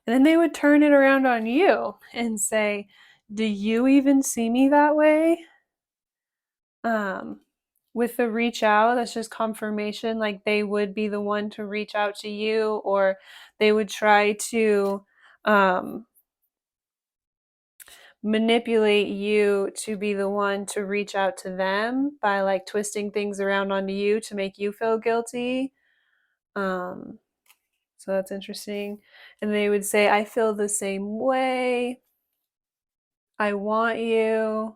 And then they would turn it around on you and say, do you even see me that way? With the reach out, that's just confirmation, like they would be the one to reach out to you, or they would try to um, manipulate you to be the one to reach out to them by like twisting things around onto you to make you feel guilty. Um, so that's interesting. And they would say, I feel the same way. I want you.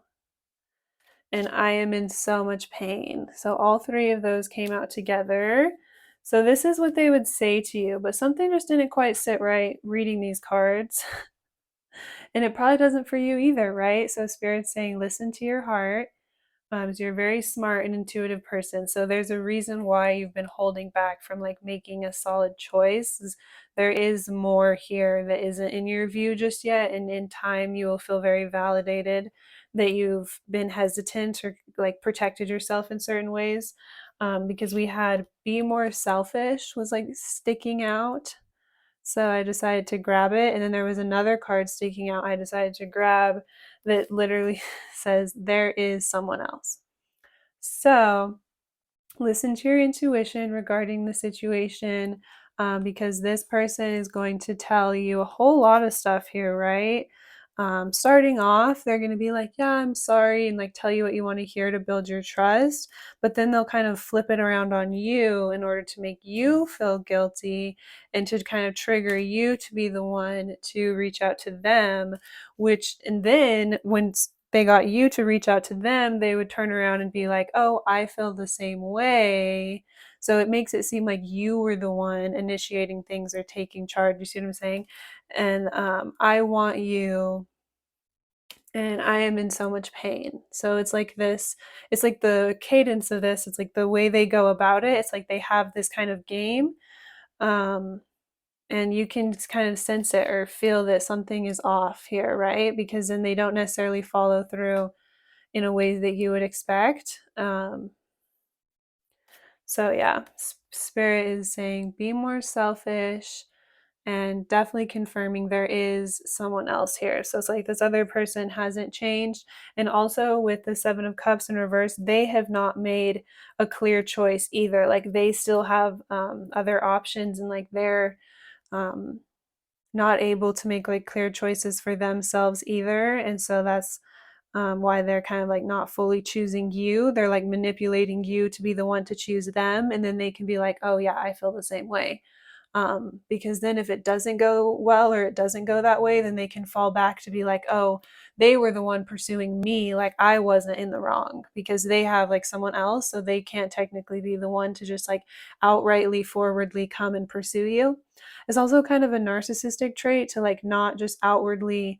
And I am in so much pain. So all three of those came out together. So this is what they would say to you, but something just didn't quite sit right reading these cards. And it probably doesn't for you either, right? So Spirit's saying, listen to your heart. So you're a very smart and intuitive person. So there's a reason why you've been holding back from like making a solid choice. There is more here that isn't in your view just yet. And in time, you will feel very validated that you've been hesitant or like protected yourself in certain ways. Because we had be more selfish was like sticking out. So I decided to grab it. And then there was another card sticking out I decided to grab that literally says, there is someone else. So listen to your intuition regarding the situation, because this person is going to tell you a whole lot of stuff here, right? Starting off, they're going to be like, yeah, I'm sorry, and like tell you what you want to hear to build your trust. But then they'll kind of flip it around on you in order to make you feel guilty and to kind of trigger you to be the one to reach out to them, and then when they got you to reach out to them, they would turn around and be like, oh, I feel the same way. So it makes it seem like you were the one initiating things or taking charge. You see what I'm saying? And I want you, and I am in so much pain. So it's like this, it's like the cadence of this, it's like the way they go about it. It's like they have this kind of game. Um, and you can just kind of sense it or feel that something is off here, right? Because then they don't necessarily follow through in a way that you would expect. So yeah, Spirit is saying be more selfish, and definitely confirming there is someone else here. So it's like this other person hasn't changed. And also with the Seven of Cups in reverse, they have not made a clear choice either. Like they still have other options, and like they're um, not able to make like clear choices for themselves either. And so that's why they're kind of like not fully choosing you. They're like manipulating you to be the one to choose them. And then they can be like, oh, yeah, I feel the same way. Because then if it doesn't go well or it doesn't go that way, then they can fall back to be like, oh, they were the one pursuing me. Like I wasn't in the wrong because they have like someone else. So they can't technically be the one to just like outrightly, forwardly come and pursue you. It's also kind of a narcissistic trait to like not just outwardly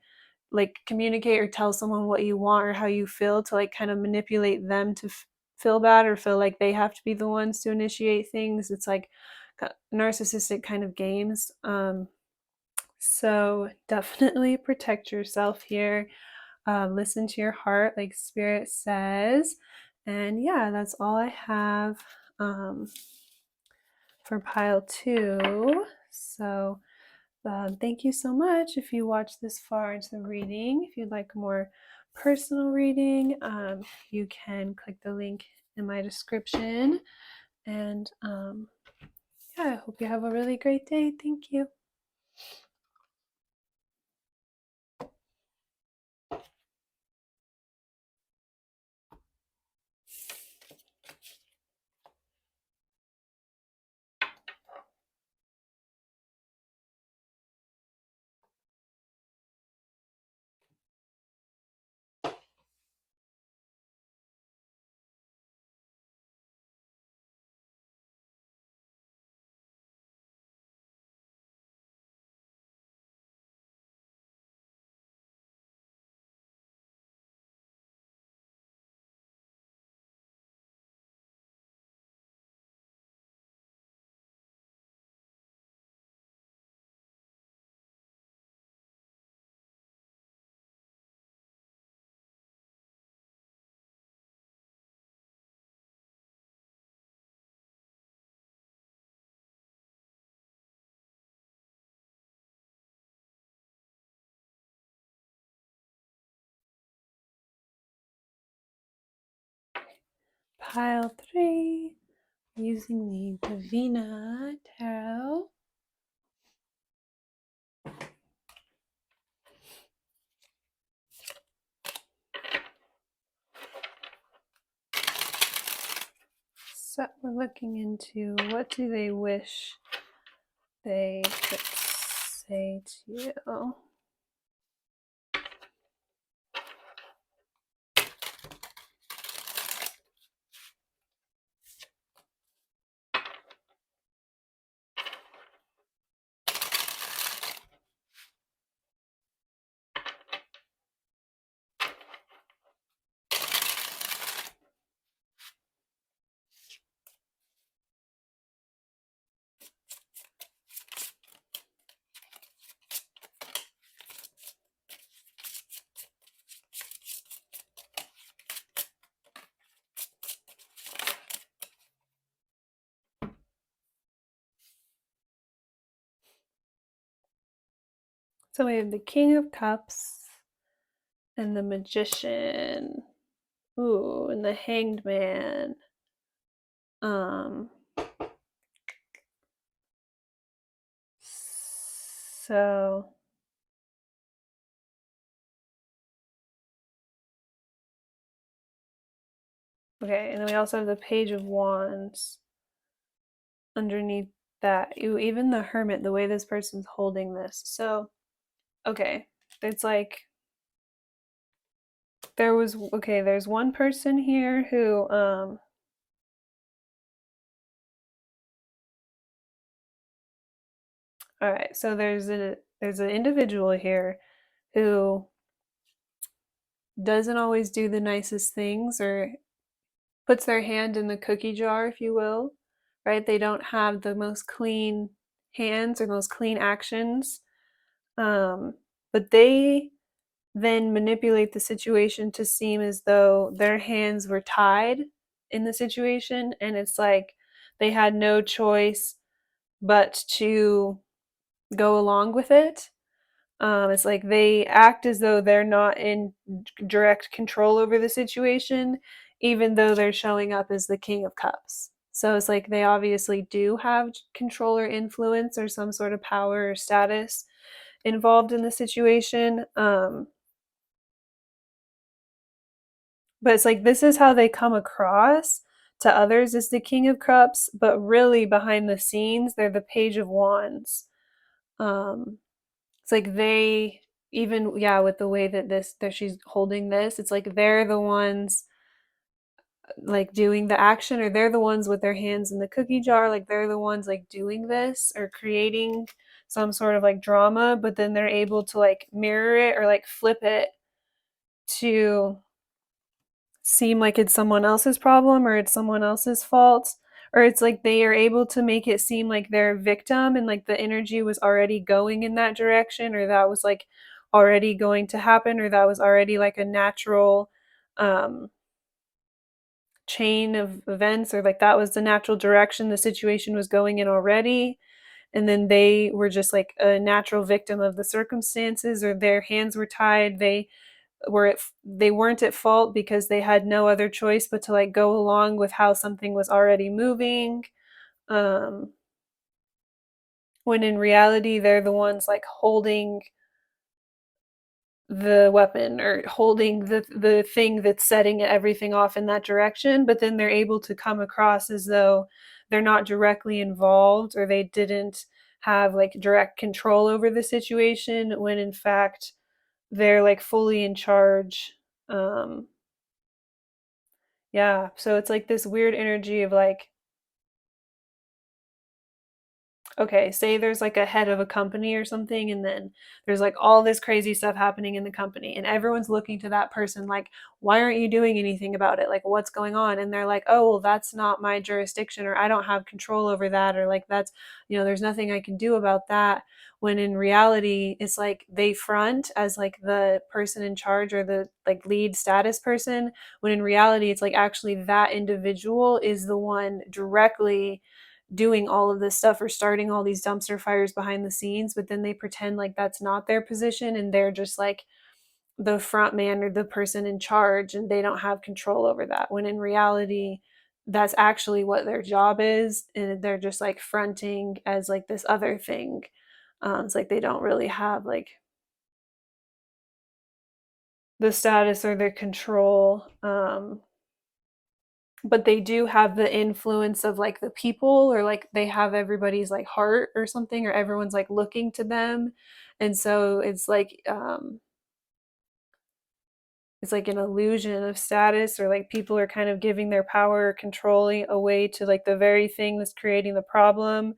like communicate or tell someone what you want or how you feel, to like kind of manipulate them to feel bad or feel like they have to be the ones to initiate things. It's like narcissistic kind of games. So definitely protect yourself here. Listen to your heart, like Spirit says. And yeah, that's all I have for pile 2. So thank you so much if you watched this far into the reading. If you'd like a more personal reading, you can click the link in my description. And yeah, I hope you have a really great day. Thank you. Pile 3, using the Divina Tarot. So we're looking into what do they wish they could say to you. So we have the King of Cups and the Magician. Ooh, and the Hanged Man. So okay, and then we also have the Page of Wands underneath that. Even the Hermit, the way this person's holding this. So okay, it's like there's one person here who all right, so there's an individual here who doesn't always do the nicest things or puts their hand in the cookie jar, if you will, right? They don't have the most clean hands or most clean actions, but they then manipulate the situation to seem as though their hands were tied in the situation, and it's like they had no choice but to go along with it. It's like they act as though they're not in direct control over the situation, even though they're showing up as the King of Cups. So it's like they obviously do have control or influence or some sort of power or status involved in the situation. But it's like this is how they come across to others as the King of Cups, but really behind the scenes, they're the Page of Wands. It's like they even with the way that she's holding this, it's like they're the ones like doing the action, or they're the ones with their hands in the cookie jar, like they're the ones like doing this or creating some sort of like drama, but then they're able to like mirror it or like flip it to seem like it's someone else's problem or it's someone else's fault, or it's like they are able to make it seem like they're a victim and like the energy was already going in that direction, or that was like already going to happen, or that was already like a natural um chain of events, or like that was the natural direction the situation was going in already, and then they were just like a natural victim of the circumstances, or their hands were tied, they weren't at fault because they had no other choice but to like go along with how something was already moving, um when in reality they're the ones like holding the weapon or holding the thing that's setting everything off in that direction, but then they're able to come across as though they're not directly involved or they didn't have like direct control over the situation, when in fact they're like fully in charge. um yeah, so it's like this weird energy of like, okay, say there's like a head of a company or something, and then there's like all this crazy stuff happening in the company, and everyone's looking to that person like, why aren't you doing anything about it? Like, what's going on? And they're like, oh, well, that's not my jurisdiction, or I don't have control over that, or like, that's, there's nothing I can do about that. When in reality, it's like they front as like the person in charge or the like lead status person, when in reality, it's like actually that individual is the one directly doing all of this stuff or starting all these dumpster fires behind the scenes, but then they pretend like that's not their position and they're just like the front man or the person in charge and they don't have control over that, when in reality that's actually what their job is, and they're just like fronting as like this other thing. It's like they don't really have like the status or the control, but they do have the influence of like the people, or like they have everybody's like heart or something, or everyone's like looking to them. And so it's like an illusion of status, or like people are kind of giving their power or controlling away to like the very thing that's creating the problem,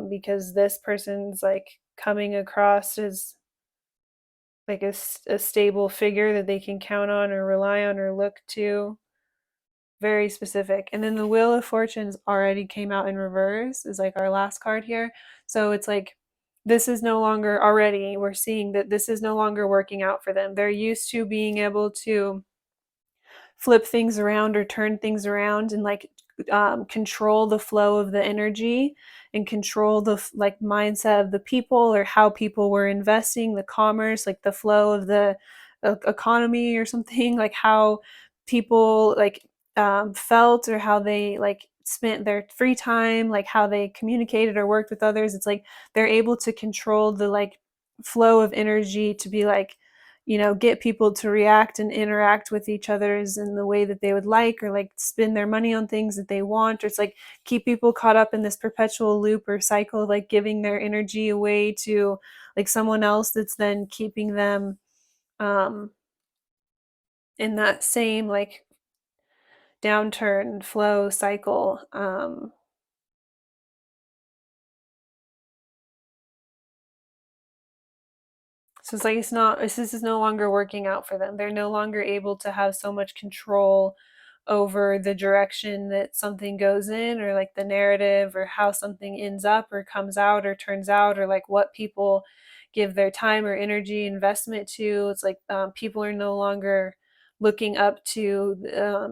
because this person's like coming across as like a stable figure that they can count on or rely on or look to. Very specific. And then the Wheel of Fortunes already came out in reverse, is like our last card here. So it's like this is no longer, already we're seeing that this is no longer working out for them. They're used to being able to flip things around or turn things around and like control the flow of the energy and control the like mindset of the people, or how people were investing, the commerce, like the flow of the economy or something, like how people like felt, or how they like spent their free time, like how they communicated or worked with others. It's like they're able to control the like flow of energy to be like, get people to react and interact with each other's in the way that they would like, or like spend their money on things that they want, or it's like keep people caught up in this perpetual loop or cycle of like giving their energy away to like someone else that's then keeping them um in that same like downturn flow cycle. So it's like this is no longer working out for them. They're no longer able to have so much control over the direction that something goes in, or like the narrative, or how something ends up or comes out or turns out, or like what people give their time or energy investment to. It's like people are no longer looking up to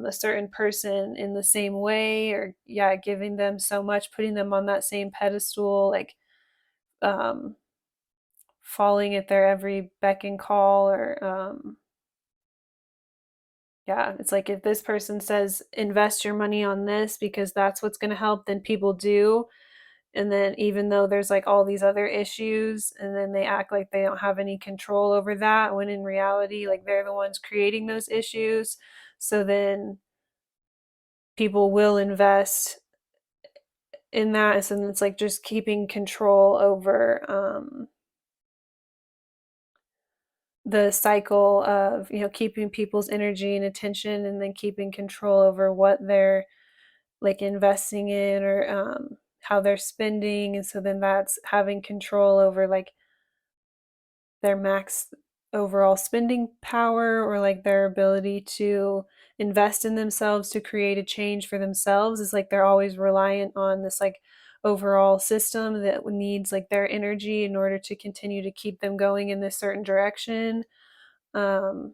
a certain person in the same way, or giving them so much, putting them on that same pedestal, like um, falling at their every beck and call, or it's like if this person says invest your money on this because that's what's going to help, then people do. And then even though there's like all these other issues, and then they act like they don't have any control over that, when in reality like they're the ones creating those issues. So then people will invest in that, and it's like just keeping control over the cycle of, you know, keeping people's energy and attention, and then keeping control over what they're like investing in, or how they're spending. And so then that's having control over like their max overall spending power, or like their ability to invest in themselves to create a change for themselves. Is like they're always reliant on this like overall system that needs like their energy in order to continue to keep them going in this certain direction. um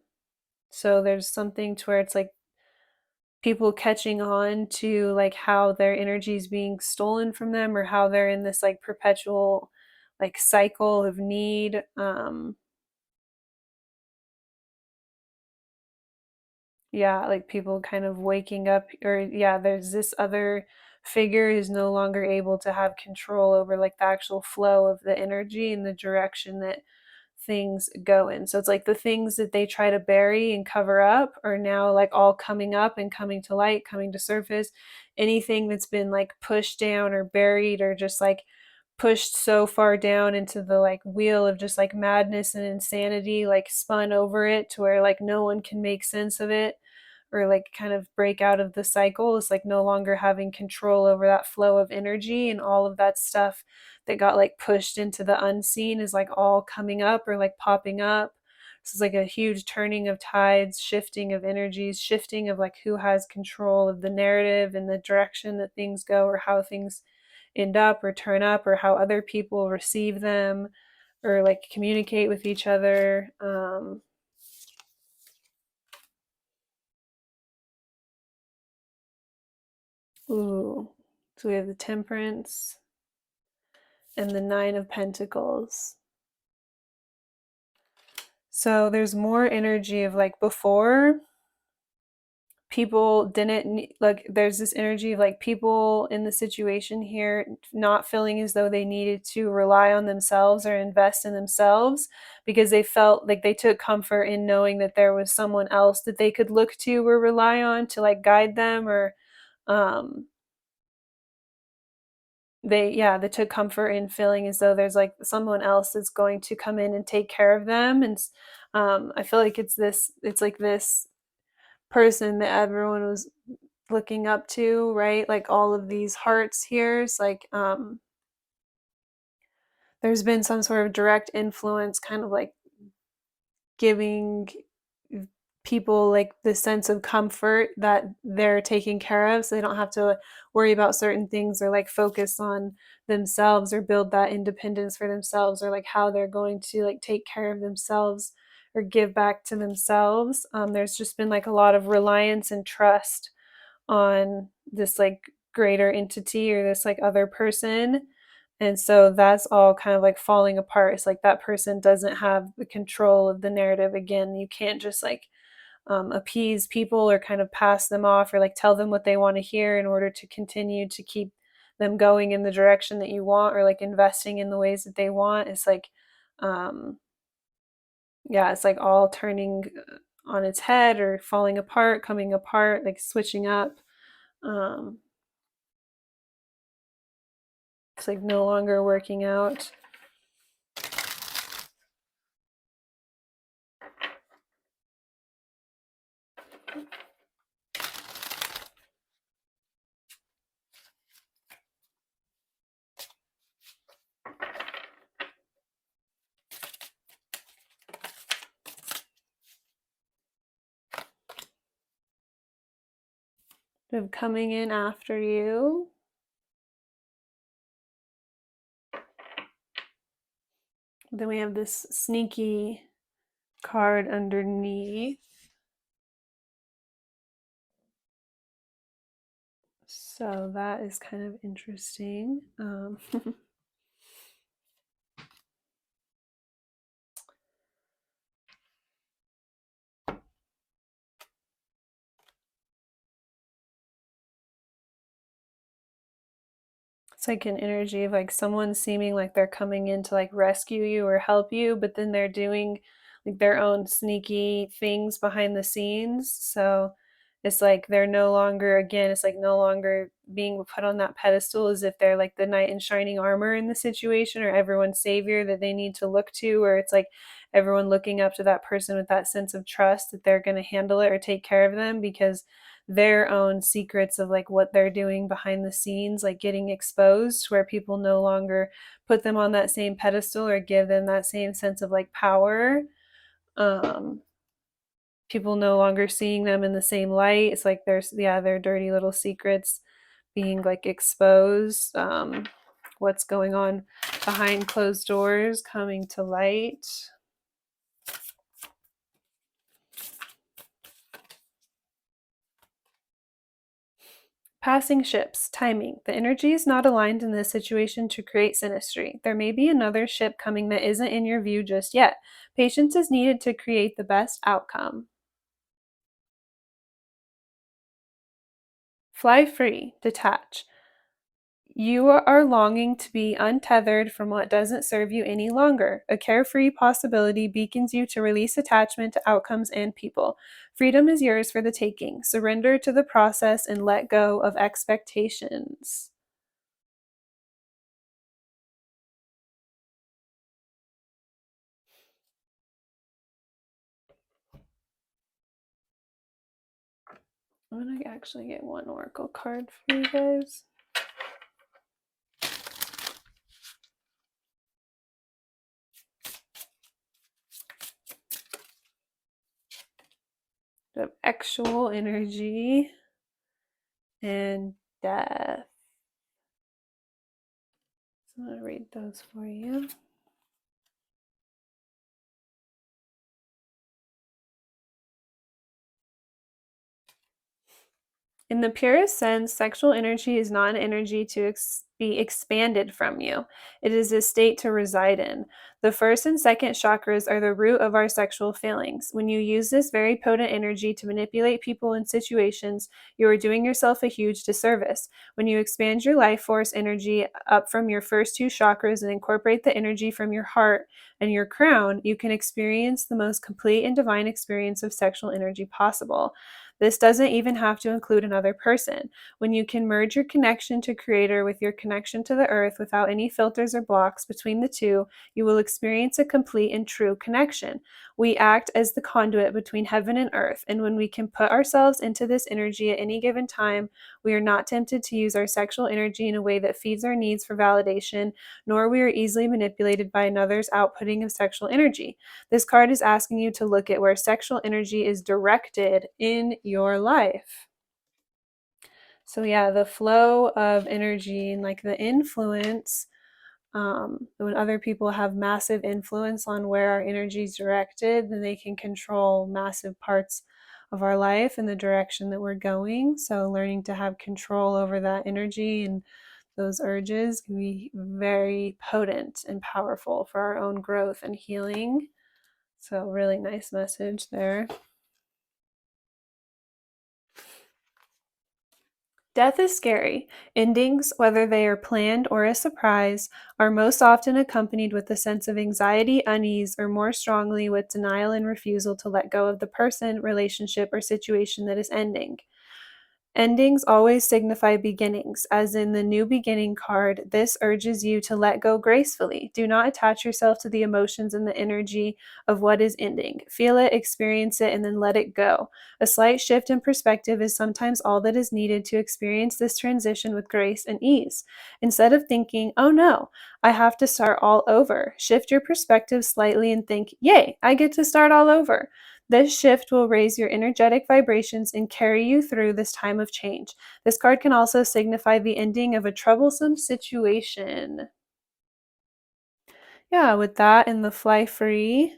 so there's something to where it's like people catching on to like how their energy is being stolen from them, or how they're in this like perpetual like cycle of need. Yeah, like people kind of waking up, or yeah, there's this other figure who's no longer able to have control over like the actual flow of the energy and the direction that things go in. So it's like the things that they try to bury and cover up are now like all coming up and coming to light, coming to surface. Anything that's been like pushed down or buried, or just like pushed so far down into the like wheel of just like madness and insanity, like spun over it to where like no one can make sense of it, or like kind of break out of the cycle. It's like no longer having control over that flow of energy, and all of that stuff that got like pushed into the unseen is like all coming up or like popping up. So it's like a huge turning of tides, shifting of energies, shifting of like who has control of the narrative and the direction that things go, or how things end up or turn up, or how other people receive them or like communicate with each other. Ooh. So we have the Temperance and the Nine of Pentacles. So there's more energy of like before, people didn't like, there's this energy of like people in the situation here not feeling as though they needed to rely on themselves or invest in themselves, because they felt like they took comfort in knowing that there was someone else that they could look to or rely on to like guide them, or um they took comfort in feeling as though there's like someone else that's going to come in and take care of them. And I feel like it's like this person that everyone was looking up to, right? Like all of these hearts here. It's like there's been some sort of direct influence, kind of like giving people like the sense of comfort that they're taken care of, so they don't have to worry about certain things, or like focus on themselves, or build that independence for themselves, or like how they're going to like take care of themselves or give back to themselves. There's just been like a lot of reliance and trust on this like greater entity, or this like other person. And so that's all kind of like falling apart. It's like that person doesn't have the control of the narrative again. You can't just like appease people, or kind of pass them off, or like tell them what they want to hear in order to continue to keep them going in the direction that you want, or like investing in the ways that they want. It's like um yeah, it's like all turning on its head, or falling apart, coming apart, like switching up. um it's like no longer working out. Of coming in after you. Then we have this sneaky card underneath. So that is kind of interesting. It's like an energy of like someone seeming like they're coming in to like rescue you or help you, but then they're doing like their own sneaky things behind the scenes. So It's like they're no longer, again, it's like no longer being put on that pedestal as if they're like the knight in shining armor in the situation, or everyone's savior that they need to look to, or it's like everyone looking up to that person with that sense of trust that they're going to handle it or take care of them, because their own secrets of like what they're doing behind the scenes, like getting exposed, where people no longer put them on that same pedestal or give them that same sense of like power. um People no longer seeing them in the same light. It's like there's, yeah, their dirty little secrets being like exposed. What's going on behind closed doors coming to light. Passing ships. Timing. The energy is not aligned in this situation to create synastry. There may be another ship coming that isn't in your view just yet. Patience is needed to create the best outcome. Fly free. Detach. You are longing to be untethered from what doesn't serve you any longer. A carefree possibility beacons you to release attachment to outcomes and people. Freedom is yours for the taking. Surrender to the process and let go of expectations. I'm going to actually get one oracle card for you guys. The actual energy and death. So I'm going to read those for you. In the purest sense, sexual energy is not an energy to be expanded from you. It is a state to reside in. The first and second chakras are the root of our sexual feelings. When you use this very potent energy to manipulate people and situations, you are doing yourself a huge disservice. When you expand your life force energy up from your first two chakras and incorporate the energy from your heart and your crown, you can experience the most complete and divine experience of sexual energy possible. This doesn't even have to include another person. When you can merge your connection to Creator with your connection to the earth without any filters or blocks between the two, you will experience a complete and true connection. We act as the conduit between heaven and earth, and when we can put ourselves into this energy at any given time, we are not tempted to use our sexual energy in a way that feeds our needs for validation, nor we are easily manipulated by another's outputting of sexual energy. This card is asking you to look at where sexual energy is directed in your life. So yeah, the flow of energy and like the influence, when other people have massive influence on where our energy is directed, then they can control massive parts of our life and the direction that we're going. So learning to have control over that energy and those urges can be very potent and powerful for our own growth and healing. So really nice message there. Death is scary. Endings, whether they are planned or a surprise, are most often accompanied with a sense of anxiety, unease, or more strongly with denial and refusal to let go of the person, relationship, or situation that is ending. Endings always signify beginnings, as in the New Beginning card. This urges you to let go gracefully. Do not attach yourself to the emotions and the energy of what is ending. Feel it, experience it, and then let it go. A slight shift in perspective is sometimes all that is needed to experience this transition with grace and ease. Instead of thinking, oh no, I have to start all over, shift your perspective slightly and think, yay, I get to start all over. This shift will raise your energetic vibrations and carry you through this time of change. This card can also signify the ending of a troublesome situation. Yeah, with that and the fly free,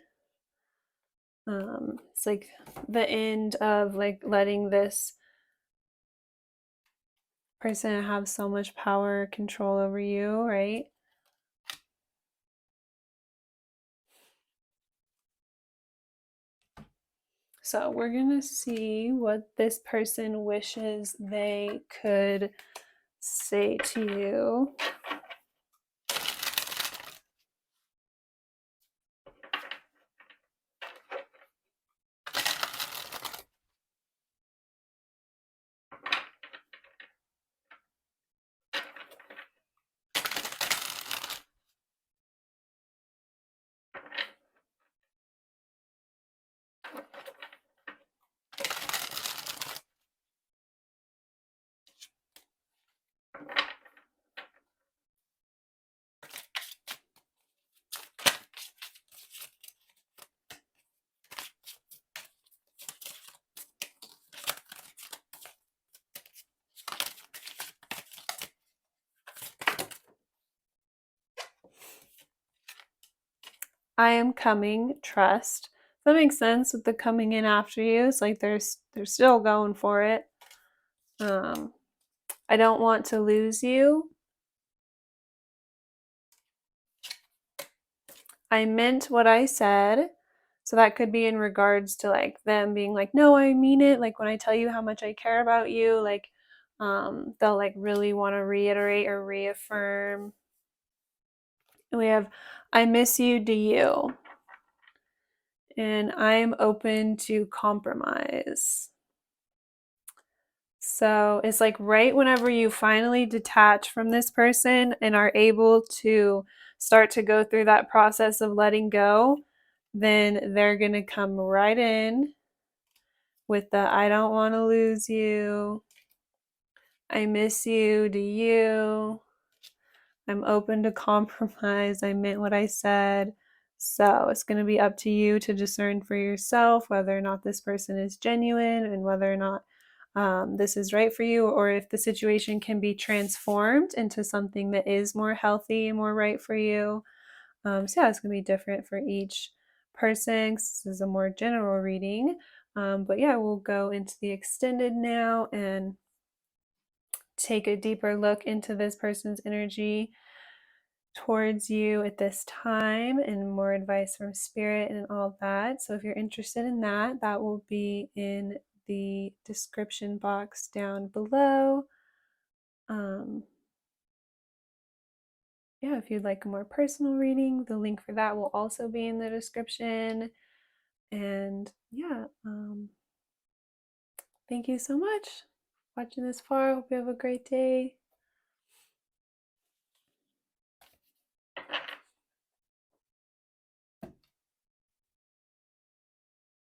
it's like the end of like letting this person have so much power, control over you, right? So we're gonna see what this person wishes they could say to you. I am coming, trust. That makes sense with the coming in after you. It's like they're still going for it. I don't want to lose you. I meant what I said. So that could be in regards to like them being like, no, I mean it. Like when I tell you how much I care about you, like they'll like really want to reiterate or reaffirm. And we have, I miss you, do you? And I'm open to compromise. So it's like right whenever you finally detach from this person and are able to start to go through that process of letting go, then they're going to come right in with the I don't want to lose you. I miss you. Do you? I'm open to compromise. I meant what I said. So it's going to be up to you to discern for yourself whether or not this person is genuine and whether or not this is right for you, or if the situation can be transformed into something that is more healthy and more right for you. So yeah, it's going to be different for each person. This is a more general reading. But yeah, we'll go into the extended now and take a deeper look into this person's energy towards you at this time and more advice from spirit and all that. So if you're interested in that, that will be in the description box down below. Yeah, if you'd like a more personal reading, the link for that will also be in the description. And yeah, thank you so much for watching this far. Hope you have a great day.